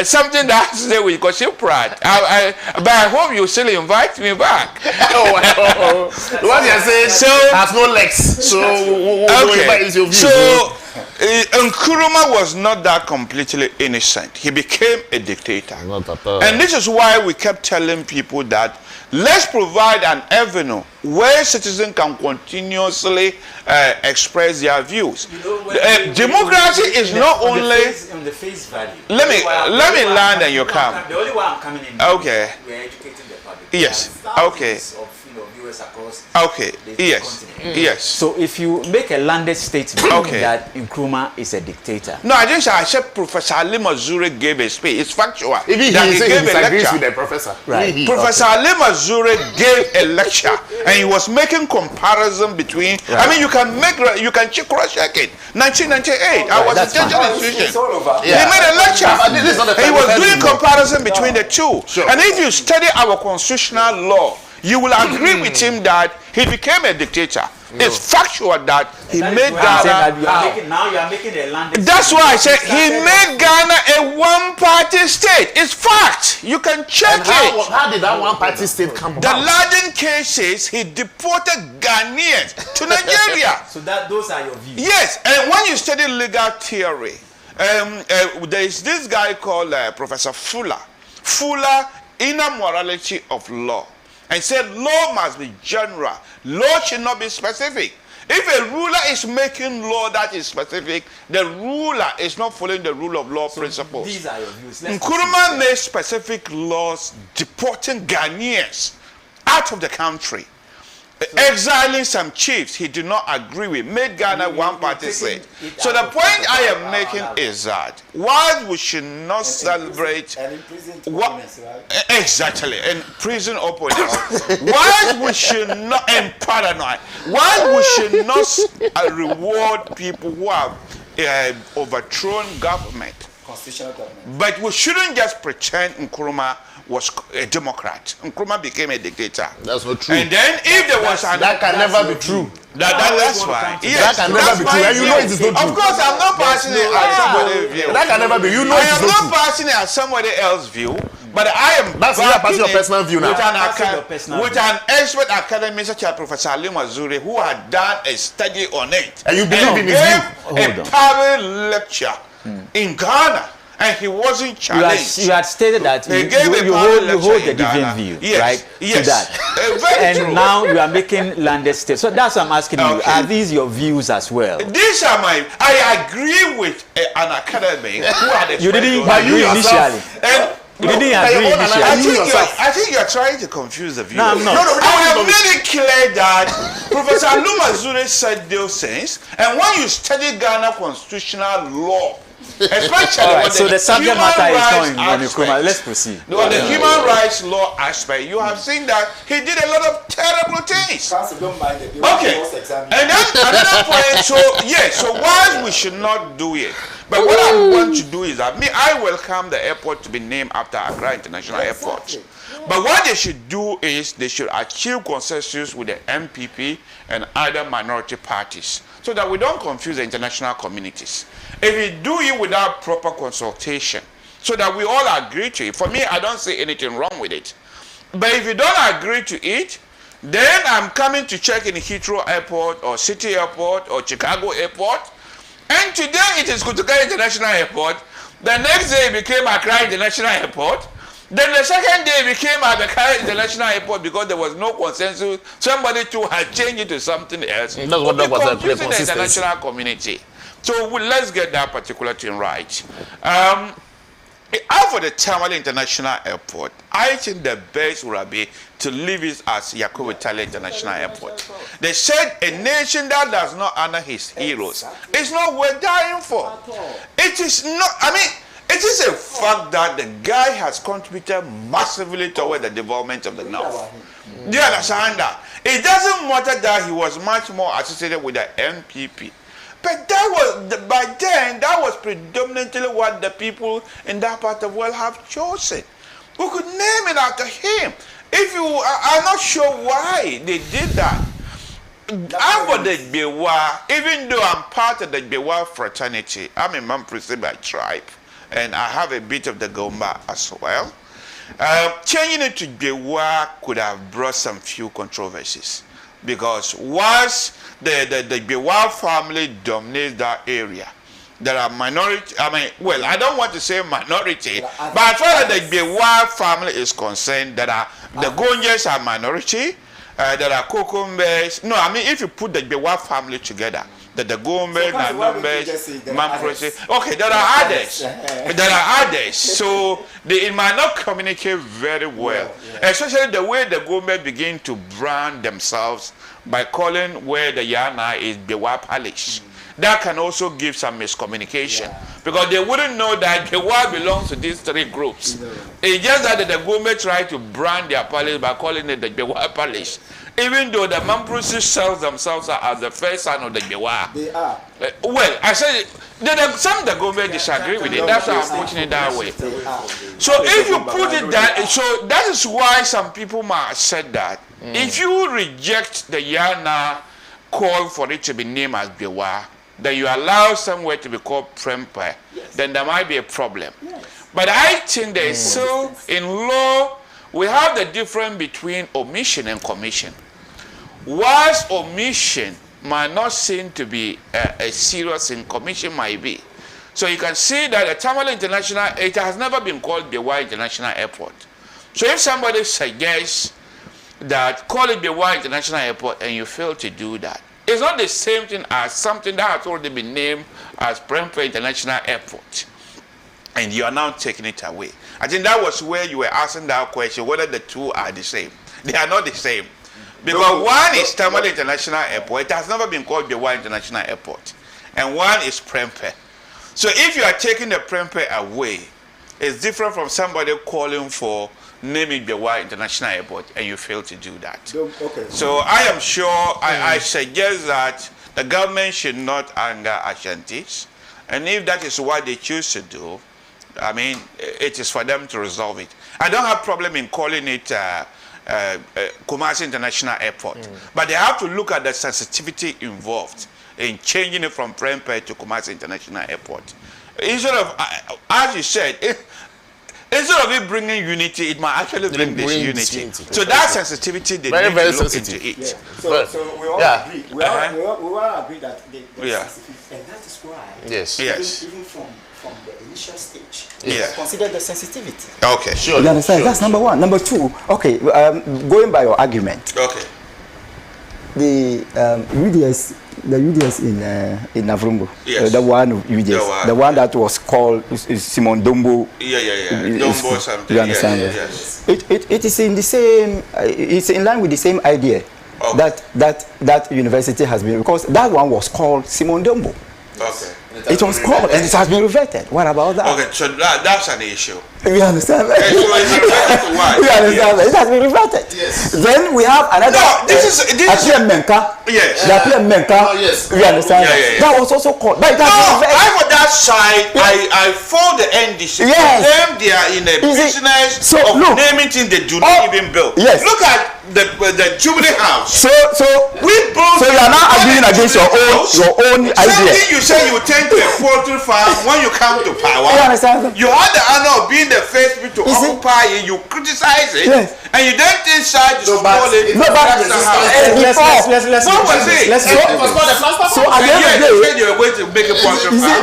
something that has to do with Koshi Pratt. But I hope you still invite me back. What you're saying has no legs. So, okay. So Nkrumah was not that completely innocent. He became a dictator. And this is why we kept telling people that let's provide an avenue where citizens can continuously express their views. Democracy is not only on the face value. Let me land and you come. The only one I'm coming in. Okay. We are educating the public. Yes. Okay. Okay. Yes. Yes. So if you make a landed statement that Nkrumah is a dictator. No, I didn't say. I said Professor Ali Mazuri gave a speech. It's factual. He gave a lecture with the professor. Right. Professor Ali Mazuri gave a lecture, and he was making comparison between. Right. I mean, you can cross-check it. 1998. I was a teacher institution. He made a lecture. He was doing comparison between the two. Sure. And if you study our constitutional law, you will agree with him that he became a dictator. No. It's factual that he made Ghana. Now you are making a land. That's why I said he made Ghana a one-party state. It's fact. You can check it. How did that one-party state come about? The Laden cases, he deported Ghanaians to Nigeria. So those are your views. Yes, and when you study legal theory, there is this guy called Professor Fuller. Fuller, Inner Morality of Law. And said law must be general. Law should not be specific. If a ruler is making law that is specific, the ruler is not following the rule of law principles. These are your views. Nkrumah made specific laws deporting Ghanaians out of the country. Exiling some chiefs he did not agree with, made Ghana one-party state. So the point I am making is that while we should not celebrate exactly and prison opponents, while we should not and paranoid, while we should not reward people who have overthrown government, constitutional government, but we shouldn't just pretend Nkrumah was a Democrat. Nkrumah became a dictator. That's not true. And then if there was an... That can never be true. That's fine. That Yes, can never be true. And you know it is not true. Of course, I'm not passing it as somebody's view. That can never be. You know it is not true. I am not passing it as somebody else's view, but I am... That's not passing your personal view now. With an expert academic such as Professor Ali Mazuri, who had done a study on it. And you believe in his view? A private lecture in Ghana. And he wasn't challenged. You had stated that you hold the different view, right? Yes. To that. And true. Now you are making landed states. So that's what I'm asking you. Are these your views as well? These are my... I agree with an academic who had you didn't agree initially. You didn't agree initially. I think you're trying to confuse the view. No, I'm not. I have made it clear that Professor Lumazure said those things. And when you study Ghana constitutional law, especially right, so the subject matter is going on Nkrumah. Let's proceed. On the human rights law aspect, you have seen that he did a lot of terrible things. Okay, and then another point. So why we should not do it? But what I want to do is that I welcome the airport to be named after Accra International Airport. But what they should do is they should achieve consensus with the MPP and other minority parties so that we don't confuse the international communities. If we do it without proper consultation, so that we all agree to it, for me, I don't see anything wrong with it. But if you don't agree to it, then I'm coming to check in Heathrow Airport or City Airport or Chicago Airport. And today it is Kotoka International Airport. The next day it became Accra International Airport. Then the second day it became Abekari International Airport because there was no consensus. Somebody too had changed it to something else. That's what that was confusing the international community. So let's get that particular thing right. For the Tamale International Airport, I think the best would be to leave it as Yakubu Tale International Airport. They said a nation that does not honor his heroes is not worth dying for. It is not, it is a fact that the guy has contributed massively toward the development of the North. Do you understand that? It doesn't matter that he was much more associated with the MPP. But that was, by then, that was predominantly what the people in that part of the world have chosen. We could name it after him. If you are not sure why they did that. I'm for the Bewa, even though I'm part of the Bewa fraternity, I'm a Mamprisi by tribe, and I have a bit of the Gomba as well. Changing it to Bewa could have brought some few controversies. Because once the Bewa family dominates that area, there are minority, I don't want to say minority, but as far as the Bewa family is concerned, there are, the Gonjes are minority, there are Kokumbes. No, if you put the Bewa family together, the Gombes, Nanumbes, Mamprose, okay, there are others. There are others. So it might not communicate very well. Especially the way the Gombe begin to brand themselves by calling where the Yana is Bewa Palace. that can also give some miscommunication because they wouldn't know that the war belongs to these three groups. It's just that the government tried to brand their palace by calling it the Bewa Palace. Even though the Mamprus sells themselves as the first son of the Bewa. They are. Well, I said, some of the government disagree with it. That's why I'm putting it that way. So if you put it that, so that is why some people might have said that. If you reject the Yana call for it to be named as Bewa, then you allow somewhere to be called Prempeh, then there might be a problem. But I think there is still, in law, we have the difference between omission and commission. Whilst omission might not seem to be a serious thing, commission might be. So you can see that the Tamale International, it has never been called Bewa International Airport. So if somebody suggests that call it Bewa International Airport and you fail to do that, it's not the same thing as something that has already been named as Prempeh International Airport. And you are now taking it away. I think that was where you were asking that question, whether the two are the same. They are not the same. Because one is Tamale International Airport. It has never been called Bewa International Airport. And one is Prempeh. So if you are taking the Prempeh away, it's different from somebody calling for naming Bewa International Airport and you fail to do that. Okay. So I am sure, I suggest that the government should not anger Ashantis. And if that is what they choose to do, I mean, it is for them to resolve it. I don't have problem in calling it Kumasi International Airport. But they have to look at the sensitivity involved in changing it from Prempeh to Kumasi International Airport. Instead of, as you said, instead of it bringing unity, it might actually bring disunity. So that sensitivity, they need to look into it. Yeah. So we all agree. We all agree that sensitivity, and that is why even from the initial stage, consider the sensitivity. Okay, sure. You understand? Sure, that's number one. Number two, okay, going by your argument. Okay. The UDS in Navrungo, the one of UDS, the one that was called Simon Dombo. Dombo something. You understand? Yes. It is in the same. It's in line with the same idea that university has been, because that one was called Simon Dombo. Okay. It was called and it has been reverted. What about that? Okay, so that's an issue. You understand? Okay, so it's reverted to what? You understand? It has been reverted. Yes. Then we have another. No, this is Menka. Yes. Menka. Oh, yes. You understand? Yeah. That was also called. But no, I'm on that side. I follow the NDC. Yes. Them, they are in a business of naming things they do not even build. Yes. Look at the Jubilee House. So we both. So you are now arguing against your own idea. Something you say you tend to a poultry farm when you come to power. You understand? You had the honor of being the first people to occupy it. You criticize it, and you then decide to spoil it. No, but let's what was it? So at the end of the day, you were going to make a poultry farm.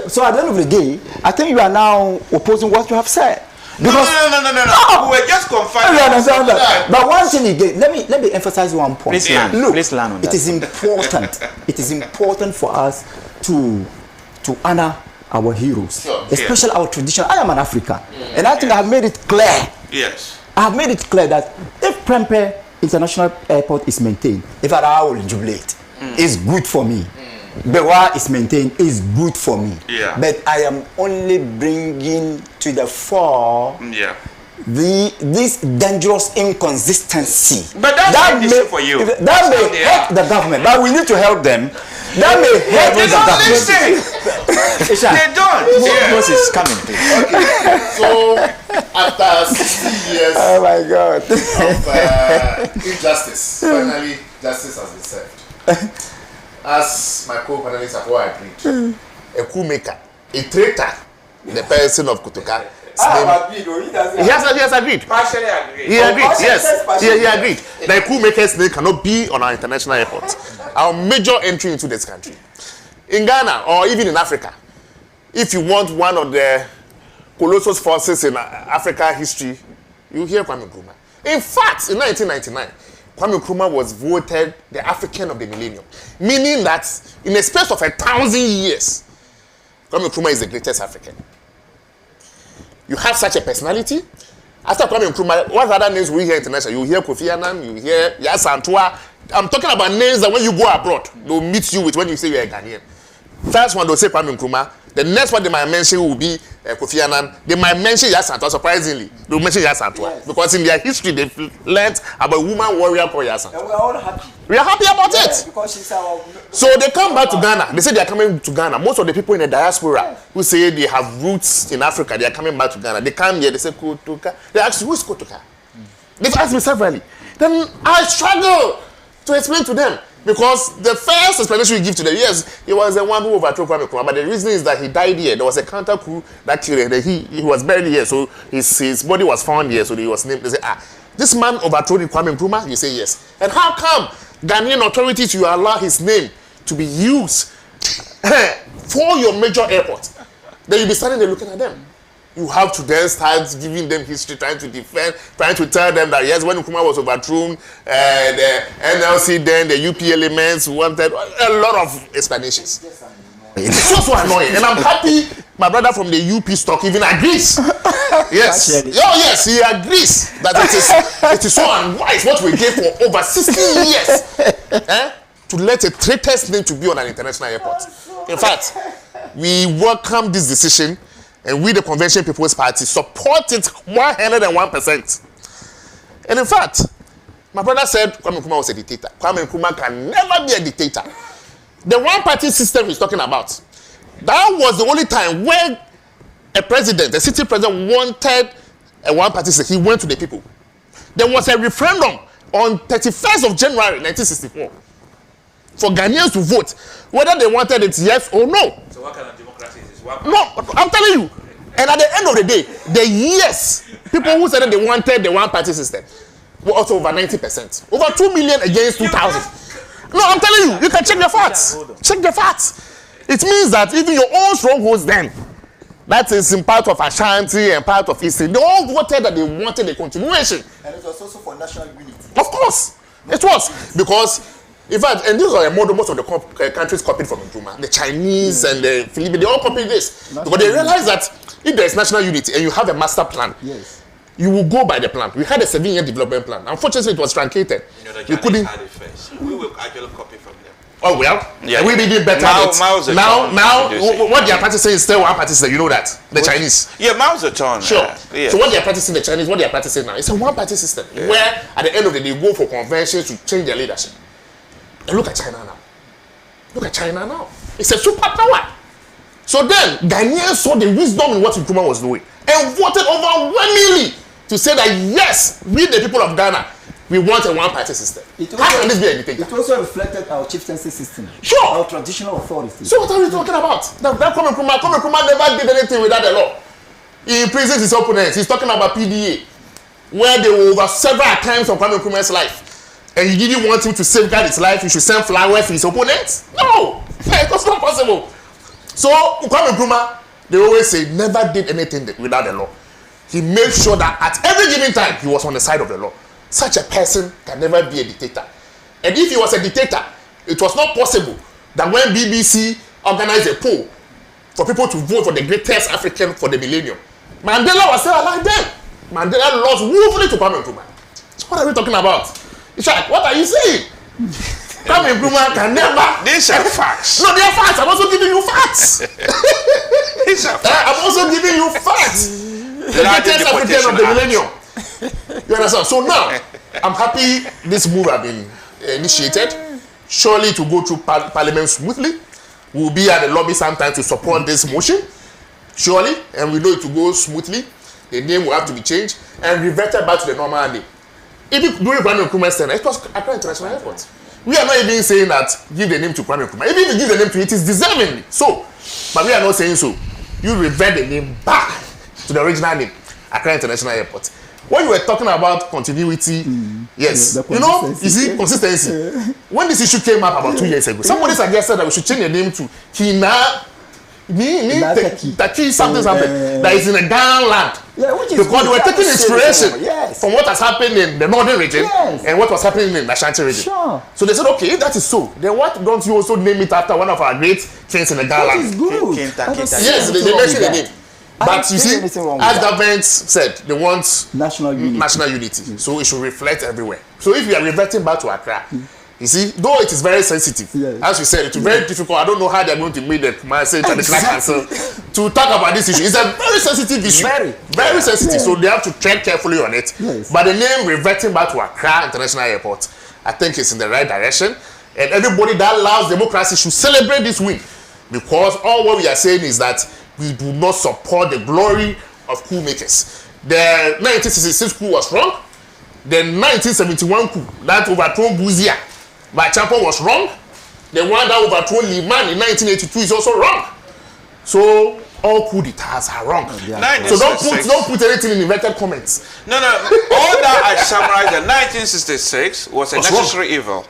So at the end of the day, I think you are now opposing what you have said. Because no. We were just confined. You understand that? But one thing again, let me emphasize one point. Look, please land on that. It is important. It is important for us to honor our heroes, especially our tradition. I am an African, and I think I have made it clear. Yes. I have made it clear that if Prempeh International Airport is maintained, if I will jubilate, it's good for me. Bewa is maintained, is good for me. Yeah. But I am only bringing to the fore this dangerous inconsistency. But that may for you. That may help the government, but we need to help them. That may help the government. They don't. Moses is coming. Okay. So after 60 years oh my God. of injustice, finally justice has been served. As my co-panelists have all agreed, a coup maker, a traitor, the person of Kotoka. He has agreed. Partially agreed. He agreed. Yes, he agreed. The coup maker's name cannot be on our international airport. Our major entry into this country, in Ghana or even in Africa, if you want one of the colossal forces in Africa history, you hear Kwame Nkrumah. In fact, in 1999. Kwame Nkrumah was voted the African of the Millennium, meaning that in a space of 1,000 years, Kwame Nkrumah is the greatest African. You have such a personality. After Kwame Nkrumah, what other names we hear internationally? You hear Kofi Annan, you hear Yasantua, I'm talking about names that when you go abroad, they'll meet you with when you say you're a Ghanaian. First one, they'll say Kwame Nkrumah. The next one they might mention will be Kofi Annan. They might mention Yasantua, surprisingly. They'll mention Yasantua. Yes. Because in their history, they've learned about a woman warrior called Yasantua. And we're all happy. We are happy about it. Because she's our... So they come back to Ghana. They say they are coming to Ghana. Most of the people in the diaspora who say they have roots in Africa, they are coming back to Ghana. They come here, they say Kotoka. They ask, who is Kotoka? They've asked me severally. Then I struggle to explain to them. Because the first explanation we give to them, yes, he was the one who overthrew Kwame Nkrumah, but the reason is that he died here. There was a counter coup that killed him. He was buried here, so his body was found here, so he was named. They say, this man overthrew Kwame Nkrumah? You say yes. And how come Ghanaian authorities, you allow his name to be used for your major airport? Then you'll be standing there looking at them. You have to then start giving them history, trying to defend, trying to tell them that yes, when Nkrumah was overthrown, the NLC then, the UP elements wanted a lot of explanations. It's so annoying. And I'm happy my brother from the UP stock even agrees. Yes. Oh, yes, he agrees that it is so unwise what we gave for over 60 years to let a traitor's name to be on an international airport. In fact, we welcome this decision. And we, the Convention People's Party, support it 101%. And in fact, my brother said Kwame Nkrumah was a dictator. Kwame Nkrumah can never be a dictator. The one-party system he's talking about, that was the only time when a president, a city president, wanted a one-party system. He went to the people. There was a referendum on 31st of January 1964 for Ghanaians to vote whether they wanted it yes or no. So what kind of democracy is this? No, I'm telling you. And at the end of the day, the yes, people who said that they wanted the one-party system were also over 90%. Over 2 million against 2,000. No, I'm telling you, you can check the facts. Check the facts. It means that even your own strongholds then, that is in part of Ashanti and part of Eastern, they all voted that they wanted a continuation. And it was also for national unity. Of course. It was. Because in fact, and these are a model most of the countries copied from Nkrumah. The Chinese and the Philippines, they all copied this. Because they realized that if there is national unity and you have a master plan, you will go by the plan. We had a 7-year development plan. Unfortunately, it was truncated. You couldn't. Had it first. We will actually copy from them. Oh, well. Yeah. We did better. Now, what they are practicing is still one party system. You know that? The Chinese. Yeah, Mao's Zedong. Sure. Yeah. So what they are practicing, the Chinese, what they are practicing now, it's a one-party system. Yeah. Where at the end of the day, go for conventions to change their leadership. And look at China now. Look at China now. It's a superpower. So then, Ghanaians saw the wisdom in what Nkrumah was doing and voted overwhelmingly to say that yes, we the people of Ghana, we want a one-party system. How can this be a dictator? It also reflected our chieftaincy system. Sure. Our traditional authority. So what are we talking about? That Kwame Nkrumah never did anything without the law. He imprisons his opponents. He's talking about PDA, where they were over several attempts on Kwame Nkrumah's life. And you didn't want him to safeguard his life, you should send flowers to his opponents? No! It was not possible. So, Kwame Nkrumah, they always say, never did anything without the law. He made sure that at every given time, he was on the side of the law. Such a person can never be a dictator. And if he was a dictator, it was not possible that when BBC organized a poll for people to vote for the greatest African for the millennium, Mandela was still alive then. Mandela lost woefully to Kwame Nkrumah. So what are we talking about? Ishak, what are you saying? Kwame Nkrumah can never. These are facts. No, they are facts. I'm also giving you facts. These are facts. I'm also giving you facts. The greatest African of the millennium. You understand? So now, I'm happy this move has been initiated. Surely to go through Parliament smoothly. We'll be at the lobby sometime to support this motion. Surely, and we know it will go smoothly. The name will have to be changed and reverted back to the normal name. Even during Kwame Nkrumah's tenure, it was Accra International Airport. We are not even saying that give the name to Kwame Nkrumah. Even if you give the name to it, is deservingly so. But we are not saying so. You revert the name back to the original name, Accra International Airport. When you were talking about continuity, yes, you know, you see, consistency. When this issue came up about 2 years ago, somebody suggested that we should change the name to Kina Taki something that is in a Ghana land. Yeah, which is because we were taking inspiration from what has happened in the northern region and what was happening in the Ashanti region. Sure. So they said, okay, if that is so, then what don't you also name it after one of our great kings in the Ghana land? That is good. Yes, they mentioned the name. But you see, as government said, they want national unity. So it should reflect everywhere. So if you are reverting back to Accra, You see, though it is very sensitive, as we said, it's very difficult. I don't know how they're going to make the Kumasi Traditional Council to talk about this issue. It's a very sensitive issue. Very sensitive. So they have to tread carefully on it. But the name reverting back to Accra International Airport, I think it's in the right direction. And everybody that loves democracy should celebrate this win. Because all what we are saying is that we do not support the glory of coup makers. The 1966 coup was wrong. The 1971 coup that overthrew Bouzia by Champo was wrong. The one that overthrew Liman in 1982 is also wrong. So all coup d'etats are wrong. So don't put anything in inverted comments. No. All that I summarized in 1966 was a necessary evil.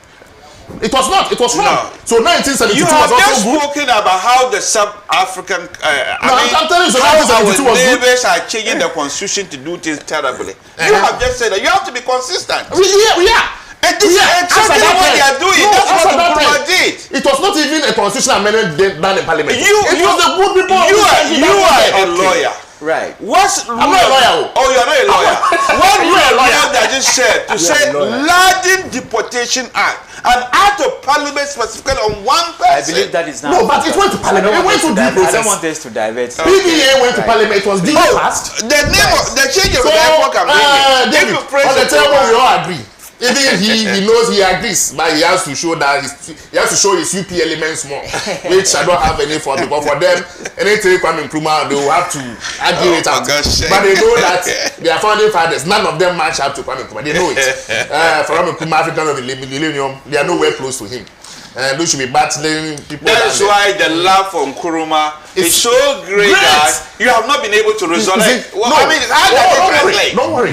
It was not. It was wrong. No. So 1972 you was also good. You have just spoken about how the sub-African, I'm telling you, so how 1972 our was neighbors are changing the constitution to do things terribly. You have just said that you have to be consistent. We are. And this is exactly what they are doing. That's what Nkrumah did. It was not even a constitutional amendment done in parliament. You was the good people. You are a lawyer. Right. I'm not a lawyer. Oh, you're not a lawyer. What you are a lawyer that just said to say Laden Deportation Act, an act of parliament specifically on one person. I believe that is now. No, but it went to parliament. It went to due process. I don't want this to divert. PDA went to parliament. It was due passed. The name of the change of the airport campaign. David, on the table we all agree. Even he knows he agrees, but he has to show that he has to show his UP elements more, which I don't have any for, because for them, anything Kwame Nkrumah, they will have to argue it out. But they know that they are founding fathers. None of them match up to Kwame Nkrumah. They know it. For Kwame Nkrumah, African of the millennium, they are nowhere close to him. And they should be battling people. That's why the love for Nkrumah is so great that you have not been able to resolve it. Well, I mean, how does it translate? Don't worry.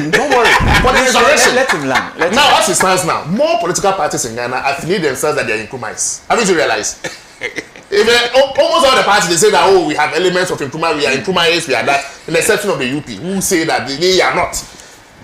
For the resurrection. Let him learn. Now, as it stands now, more political parties in Ghana affiliate themselves that they are Nkrumahs. Haven't you realized? Almost all the parties, they say that, oh, we have elements of Nkrumah, we are Nkrumahs, we are that, in the exception of the UP, who say that they are not.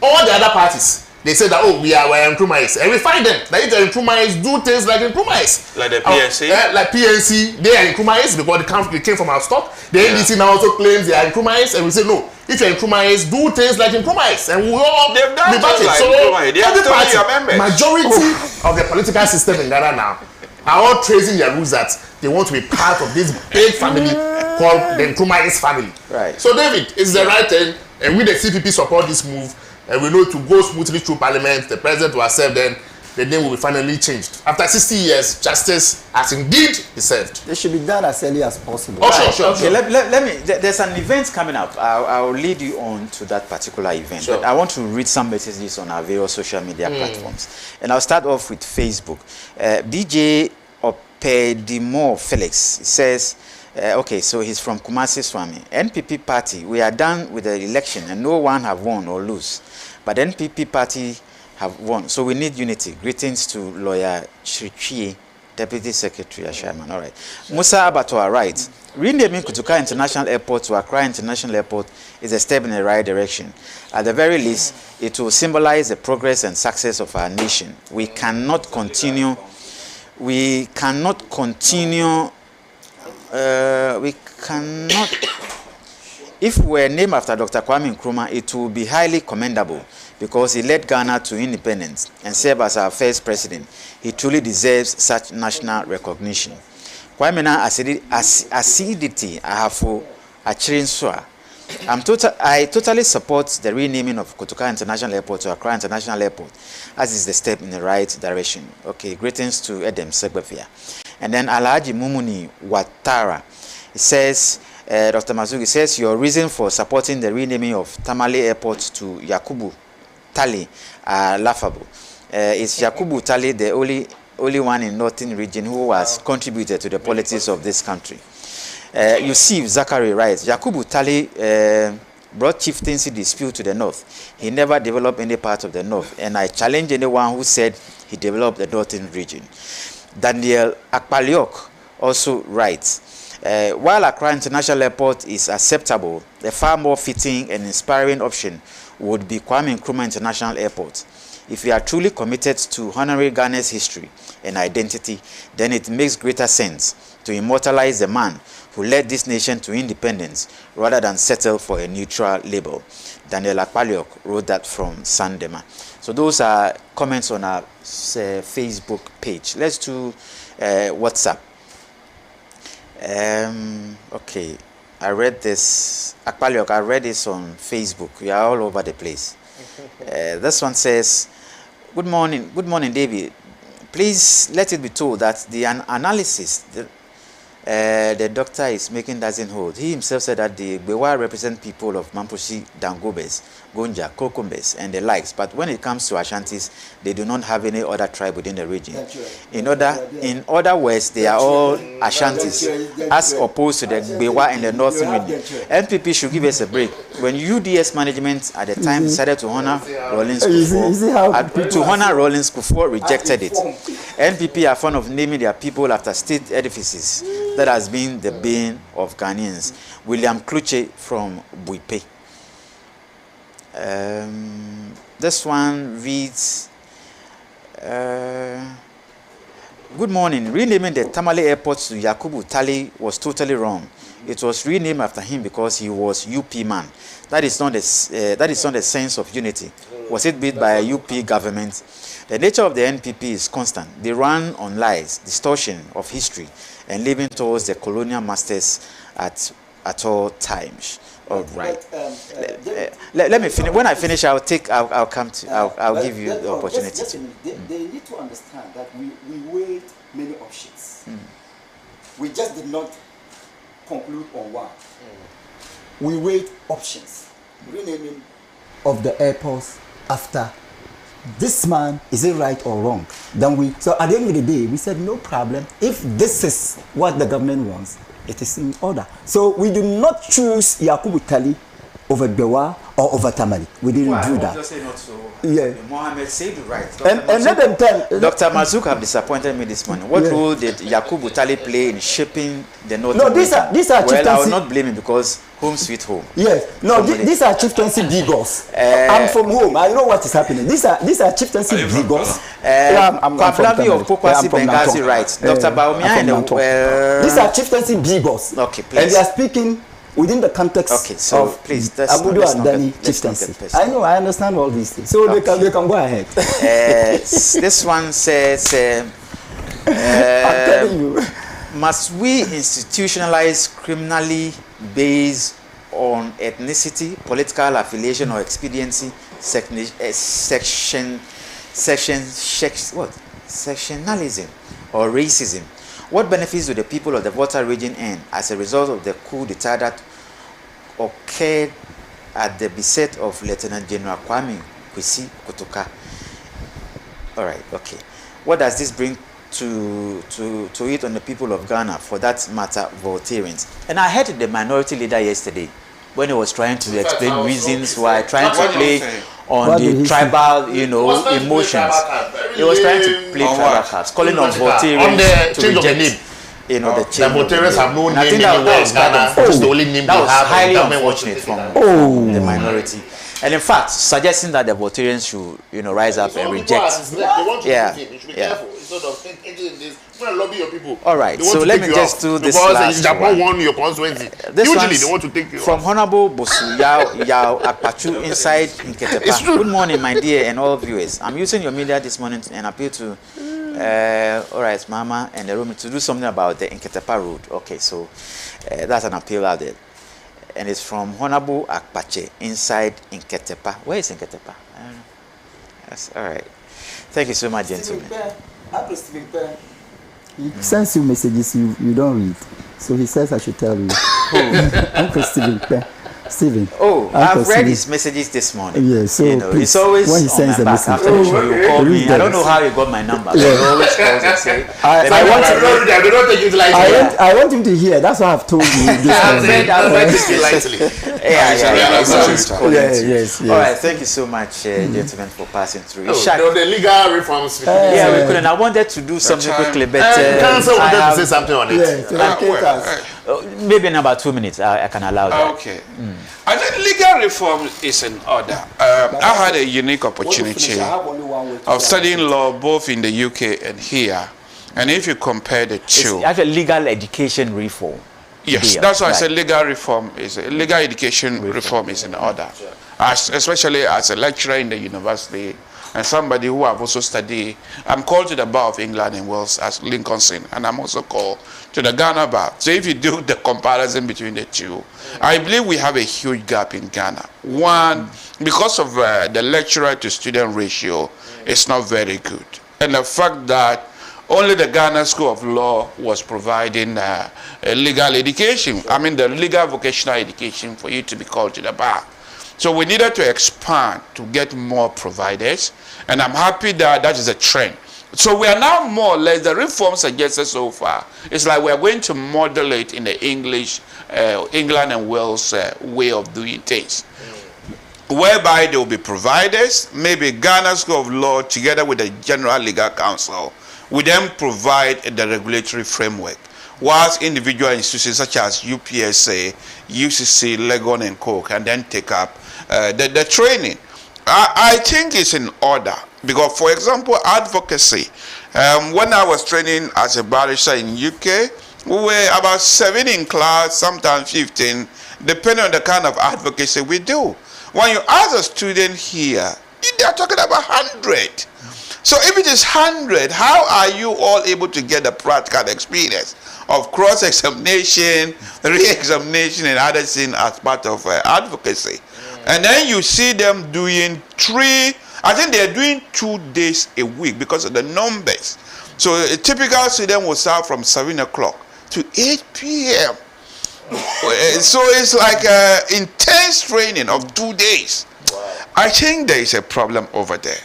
All the other parties, they say that, oh, we are Nkrumahs. And we find them that if the Nkrumahs do things like Nkrumahs. Like the PNC? Like PNC, they are Nkrumahs because they came from our stock. The NDC now also claims they are Nkrumahs, and we say, no, if you're Nkrumahs, do things like Nkrumahs. And we all they've done things like Nkrumahs. They have told your members. Majority of the political system in Ghana now are all tracing their roots that they want to be part of this big family called the Nkrumahs family. Right. So, David, it's the right thing, and we, the CPP, support this move. And we know to go smoothly through parliament, the president will accept, then the name will be finally changed. After 60 years, justice has indeed been served. They should be done as early as possible. Oh, sure. Okay, let me, there's an event coming up. I'll lead you on to that particular event. Sure. But I want to read some messages on our various social media platforms. And I'll start off with Facebook. DJ Opedimo Felix says, okay, so he's from Kumasi Swami. NPP party, we are done with the election and no one have won or lose. But NPP party have won. So we need unity. Greetings to Lawyer Shrichi, Deputy Secretary Ashaman. All right. Musa Abatua writes, renaming Kutuka International Airport to Accra International Airport is a step in the right direction. At the very least, it will symbolize the progress and success of our nation. We cannot continue if we were named after Dr. Kwame Nkrumah, it would be highly commendable because he led Ghana to independence and served as our first president. He truly deserves such national recognition. Kwame na acidity ahafo achirinsoa. I totally support the renaming of Kotoka International Airport to Accra International Airport, as is the step in the right direction. Okay, greetings to Edem Segbefia. And then Alhaji Mumuni Watara, it says, Dr. Mazugi says, your reason for supporting the renaming of Tamale Airport to Yakubu Tali are laughable. Is Yakubu Tali the only one in Northern region who has contributed to the politics of this country? Yusuf Zachary writes, Yakubu Tali brought chieftaincy dispute to the north. He never developed any part of the north, and I challenge anyone who said he developed the northern region. Daniel Akpaliok also writes, while Accra International Airport is acceptable, the far more fitting and inspiring option would be Kwame Nkrumah International Airport. If we are truly committed to honoring Ghana's history and identity, then it makes greater sense to immortalize the man who led this nation to independence rather than settle for a neutral label. Daniel Akpaliok wrote that from Sandema. So those are comments on our Facebook page. Let's do WhatsApp. Okay, I read this. Akpaliok, I read this on Facebook. We are all over the place. This one says, good morning, David. Please let it be told that the analysis the doctor is making doesn't hold. He himself said that the Bewa represent people of Mamposhi, Dangobes, Gonja, Kokumbes, and the likes. But when it comes to Ashantis, they do not have any other tribe within the region. In other words, they are all Ashantis, as opposed to the Bewa in the northern region. NPP should give us a break. When UDS management at the time decided to honor Rollins Kufuor, rejected it. NPP are fond of naming their people after state edifices. That has been the bane of Ghanaians. William Kluche from Buipe. This one reads, good morning. Renaming the Tamale Airport to Yakubu Tali was totally wrong. It was renamed after him because he was UP man. That is not the sense of unity. Was it built by a UP government? The nature of the NPP is constant. They run on lies, distortion of history, and living towards the colonial masters at all times. All right. Let me finish. When I finish, I'll give you the opportunity. They need to understand that we weighed many options. We just did not conclude on one. We weighed options. Renaming of the airports after this man, is it right or wrong? So at the end of the day, we said no problem. If this is what the government wants, it is in order. So we do not choose Yakubu Tali over Bewa or over Tamale. We didn't do that. Just say not so. Yeah. Mohammed said right. And let them tell. Dr. Mazouk have disappointed me this morning. What role did Yakubu Tali play in shaping the northern No, these are well, I will not blame him because home sweet home. Yes. No, these are chieftaincy bigos. I'm from home. I know what is happening. These are chieftaincy bigos. Kwablabi of Pokwasi Benghazi right. Dr. Baumia and these are chieftaincy bigos. Okay, please. And they are speaking within the context of please, Abudu Adani chieftaincy. I know, I understand all these things. So they can go ahead. This one says, I'm telling you. Must we institutionalize criminally based on ethnicity, political affiliation, or expediency, sectionalism, or racism? What benefits do the people of the Volta region earn as a result of the coup d'etat that occurred at the behest of Lieutenant General Kwame Kwesi Kotoka? All right, okay. What does this bring to it on the people of Ghana, for that matter, Voltarians? And I heard the minority leader yesterday when he was trying to explain reasons why, trying to play on the tribal, emotions. He was trying to play tribal cards, calling on Voltarians to reject, the Voltarians have no name. I think that was the only name that was highly unfortunate from the minority. And in fact, suggesting that the Voltarians should, rise up and reject. They want to you should be careful. Instead of engaging this, you want to lobby your people. All right, so let me just do this last Japan won your constituency. Usually they want to take you from Honorable Bosu Yao Akpachu inside Nketepa. Good morning, my dear and all viewers. I'm using your media this morning and appeal to all right, Mama and the room to do something about the Nketepa road. Okay, so that's an appeal out there. And it's from Honorable Akpache inside Nketepa. Where is Nketepa? I don't know. Yes, all right. Thank you so much, gentlemen. He sends you messages you don't read. So he says I should tell you. Uncle Stephen. Oh, I've read his messages this morning. Yeah, so it's always when he sends the message. After the show, you call me. I don't know how he got my number. But he always calls and say, I want him to hear. That's what I've told you. I've read this lightly. Yes. All right, thank you so much, gentlemen, for passing through. The legal reforms. We couldn't. I wanted to do something quickly, but Council wanted to say something on it. Maybe in about 2 minutes, I can allow that. Okay. I think legal reform is in order. I had a unique opportunity of studying law both in the UK and here. And if you compare the two, it's actually legal education reform. Yes, that's why I said legal education reform is in order. Especially as a lecturer in the university, and somebody who have also studied. I'm called to the Bar of England and Wales as Lincolnson, and I'm also called to the Ghana Bar. So if you do the comparison between the two, I believe we have a huge gap in Ghana. One, because of the lecturer to student ratio, it's not very good. And the fact that only the Ghana School of Law was providing a legal education. I mean, the legal vocational education for you to be called to the bar. So we needed to expand to get more providers, and I'm happy that that is a trend. So we are now more or less, the reforms suggested so far, it's like we are going to model it in the English, England and Wales way of doing things, whereby there will be providers, maybe Ghana School of Law together with the General Legal Council, we then provide the regulatory framework, whilst individual institutions such as UPSA, UCC, Legon and Co can then take up the training. I think it's in order because, for example, advocacy. When I was training as a barrister in UK, we were about 7 in class, sometimes 15, depending on the kind of advocacy we do. When you ask a student here, they are talking about 100. So if it is 100, how are you all able to get the practical experience of cross-examination, re-examination, and other things as part of advocacy? And then you see them doing 3, I think they're doing 2 days a week because of the numbers. So a typical student will start from 7 o'clock to 8 p.m. So it's like intense training of 2 days. Wow. I think there is a problem over there.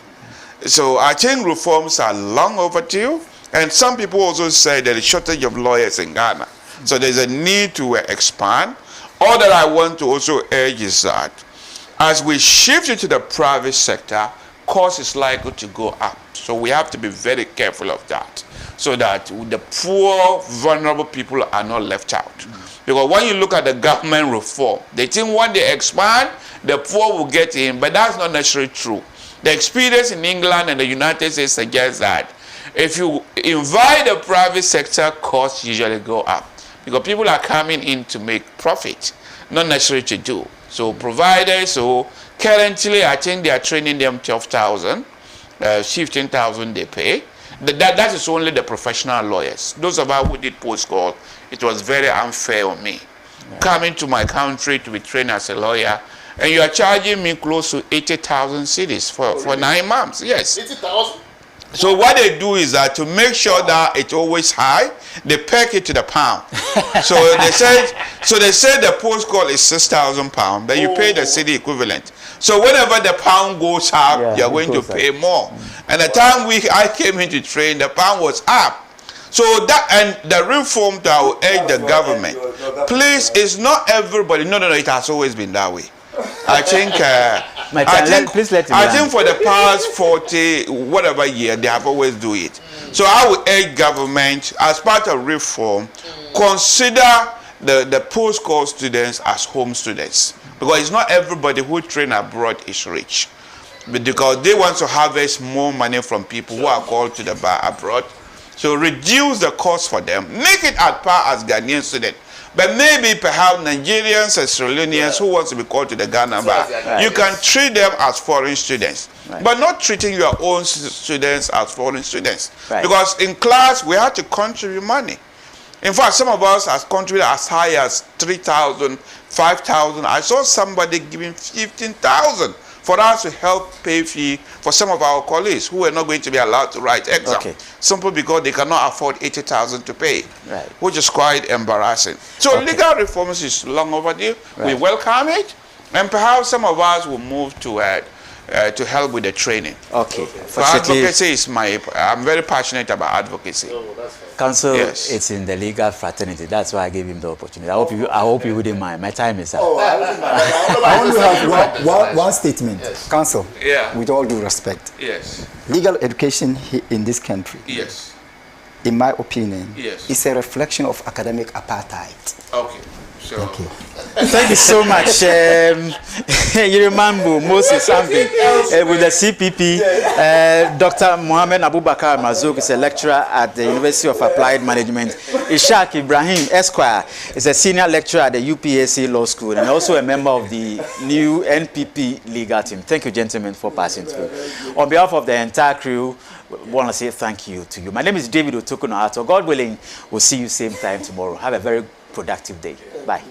So I think reforms are long overdue. And some people also say there is a shortage of lawyers in Ghana. So there's a need to expand. All that I want to also urge is that as we shift into the private sector, cost is likely to go up. So we have to be very careful of that, so that the poor, vulnerable people are not left out. Because when you look at the government reform, they think when they expand, the poor will get in, but that's not necessarily true. The experience in England and the United States suggests that if you invite the private sector, costs usually go up. Because people are coming in to make profit, not necessarily to do. So providers, so currently I think they are training them 12,000, 15,000 they pay. That is only the professional lawyers. Those of us who did post-call, it was very unfair on me. Yeah. Coming to my country to be trained as a lawyer, and you are charging me close to 80,000 cedis for 9 months. Yes. 80,000? So what they do is that to make sure that it's always high, they peg it to the pound. So they said the post call is £6,000, but you pay the city equivalent. So whenever the pound goes up, you're going to pay more. And the time I came in to train, the pound was up. So that, and the reform that I will urge the government, please, it's not everybody. No, it has always been that way. I think I think for the past 40 whatever year they have always do it. So I would urge government, as part of reform, consider the post-call students as home students, because it's not everybody who train abroad is rich, but because they want to harvest more money from people who are called to the bar abroad. So reduce the cost for them, make it at par as Ghanaian students. But maybe perhaps Nigerians and Sri Lankians who want to be called to the Ghana bar, you can treat them as foreign students, but not treating your own students as foreign students. Because in class, we had to contribute money. In fact, some of us has contributed as high as 3,000, 5,000. I saw somebody giving 15,000 for us to help pay fee for some of our colleagues who were not going to be allowed to write exam, simply because they cannot afford 80,000 to pay, which is quite embarrassing. So legal reforms is long overdue. We welcome it, and perhaps some of us will move to help with the training. So advocacy is I'm very passionate about advocacy. Counsel, it's in the legal fraternity. That's why I gave him the opportunity. I hope you wouldn't mind. My time is up. I only have one statement. Counsel, with all due respect. Legal education in this country, in my opinion, is a reflection of academic apartheid. So. Thank you. Thank you so much, Yirimambu Moses Ambi, with the CPP. Dr. Mohammed Abubakar Mazouk is a lecturer at the University of Applied Management. Ishaq Ibrahim Esquire is a senior lecturer at the UPSC Law School and also a member of the new NPP legal team. Thank you, gentlemen, for passing through. On behalf of the entire crew, we want to say thank you to you. My name is David OTOKUNOR. God willing, we'll see you same time tomorrow. Have a very productive day. Bye.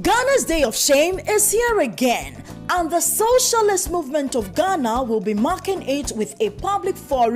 Ghana's Day of Shame is here again, and the Socialist Movement of Ghana will be marking it with a public forum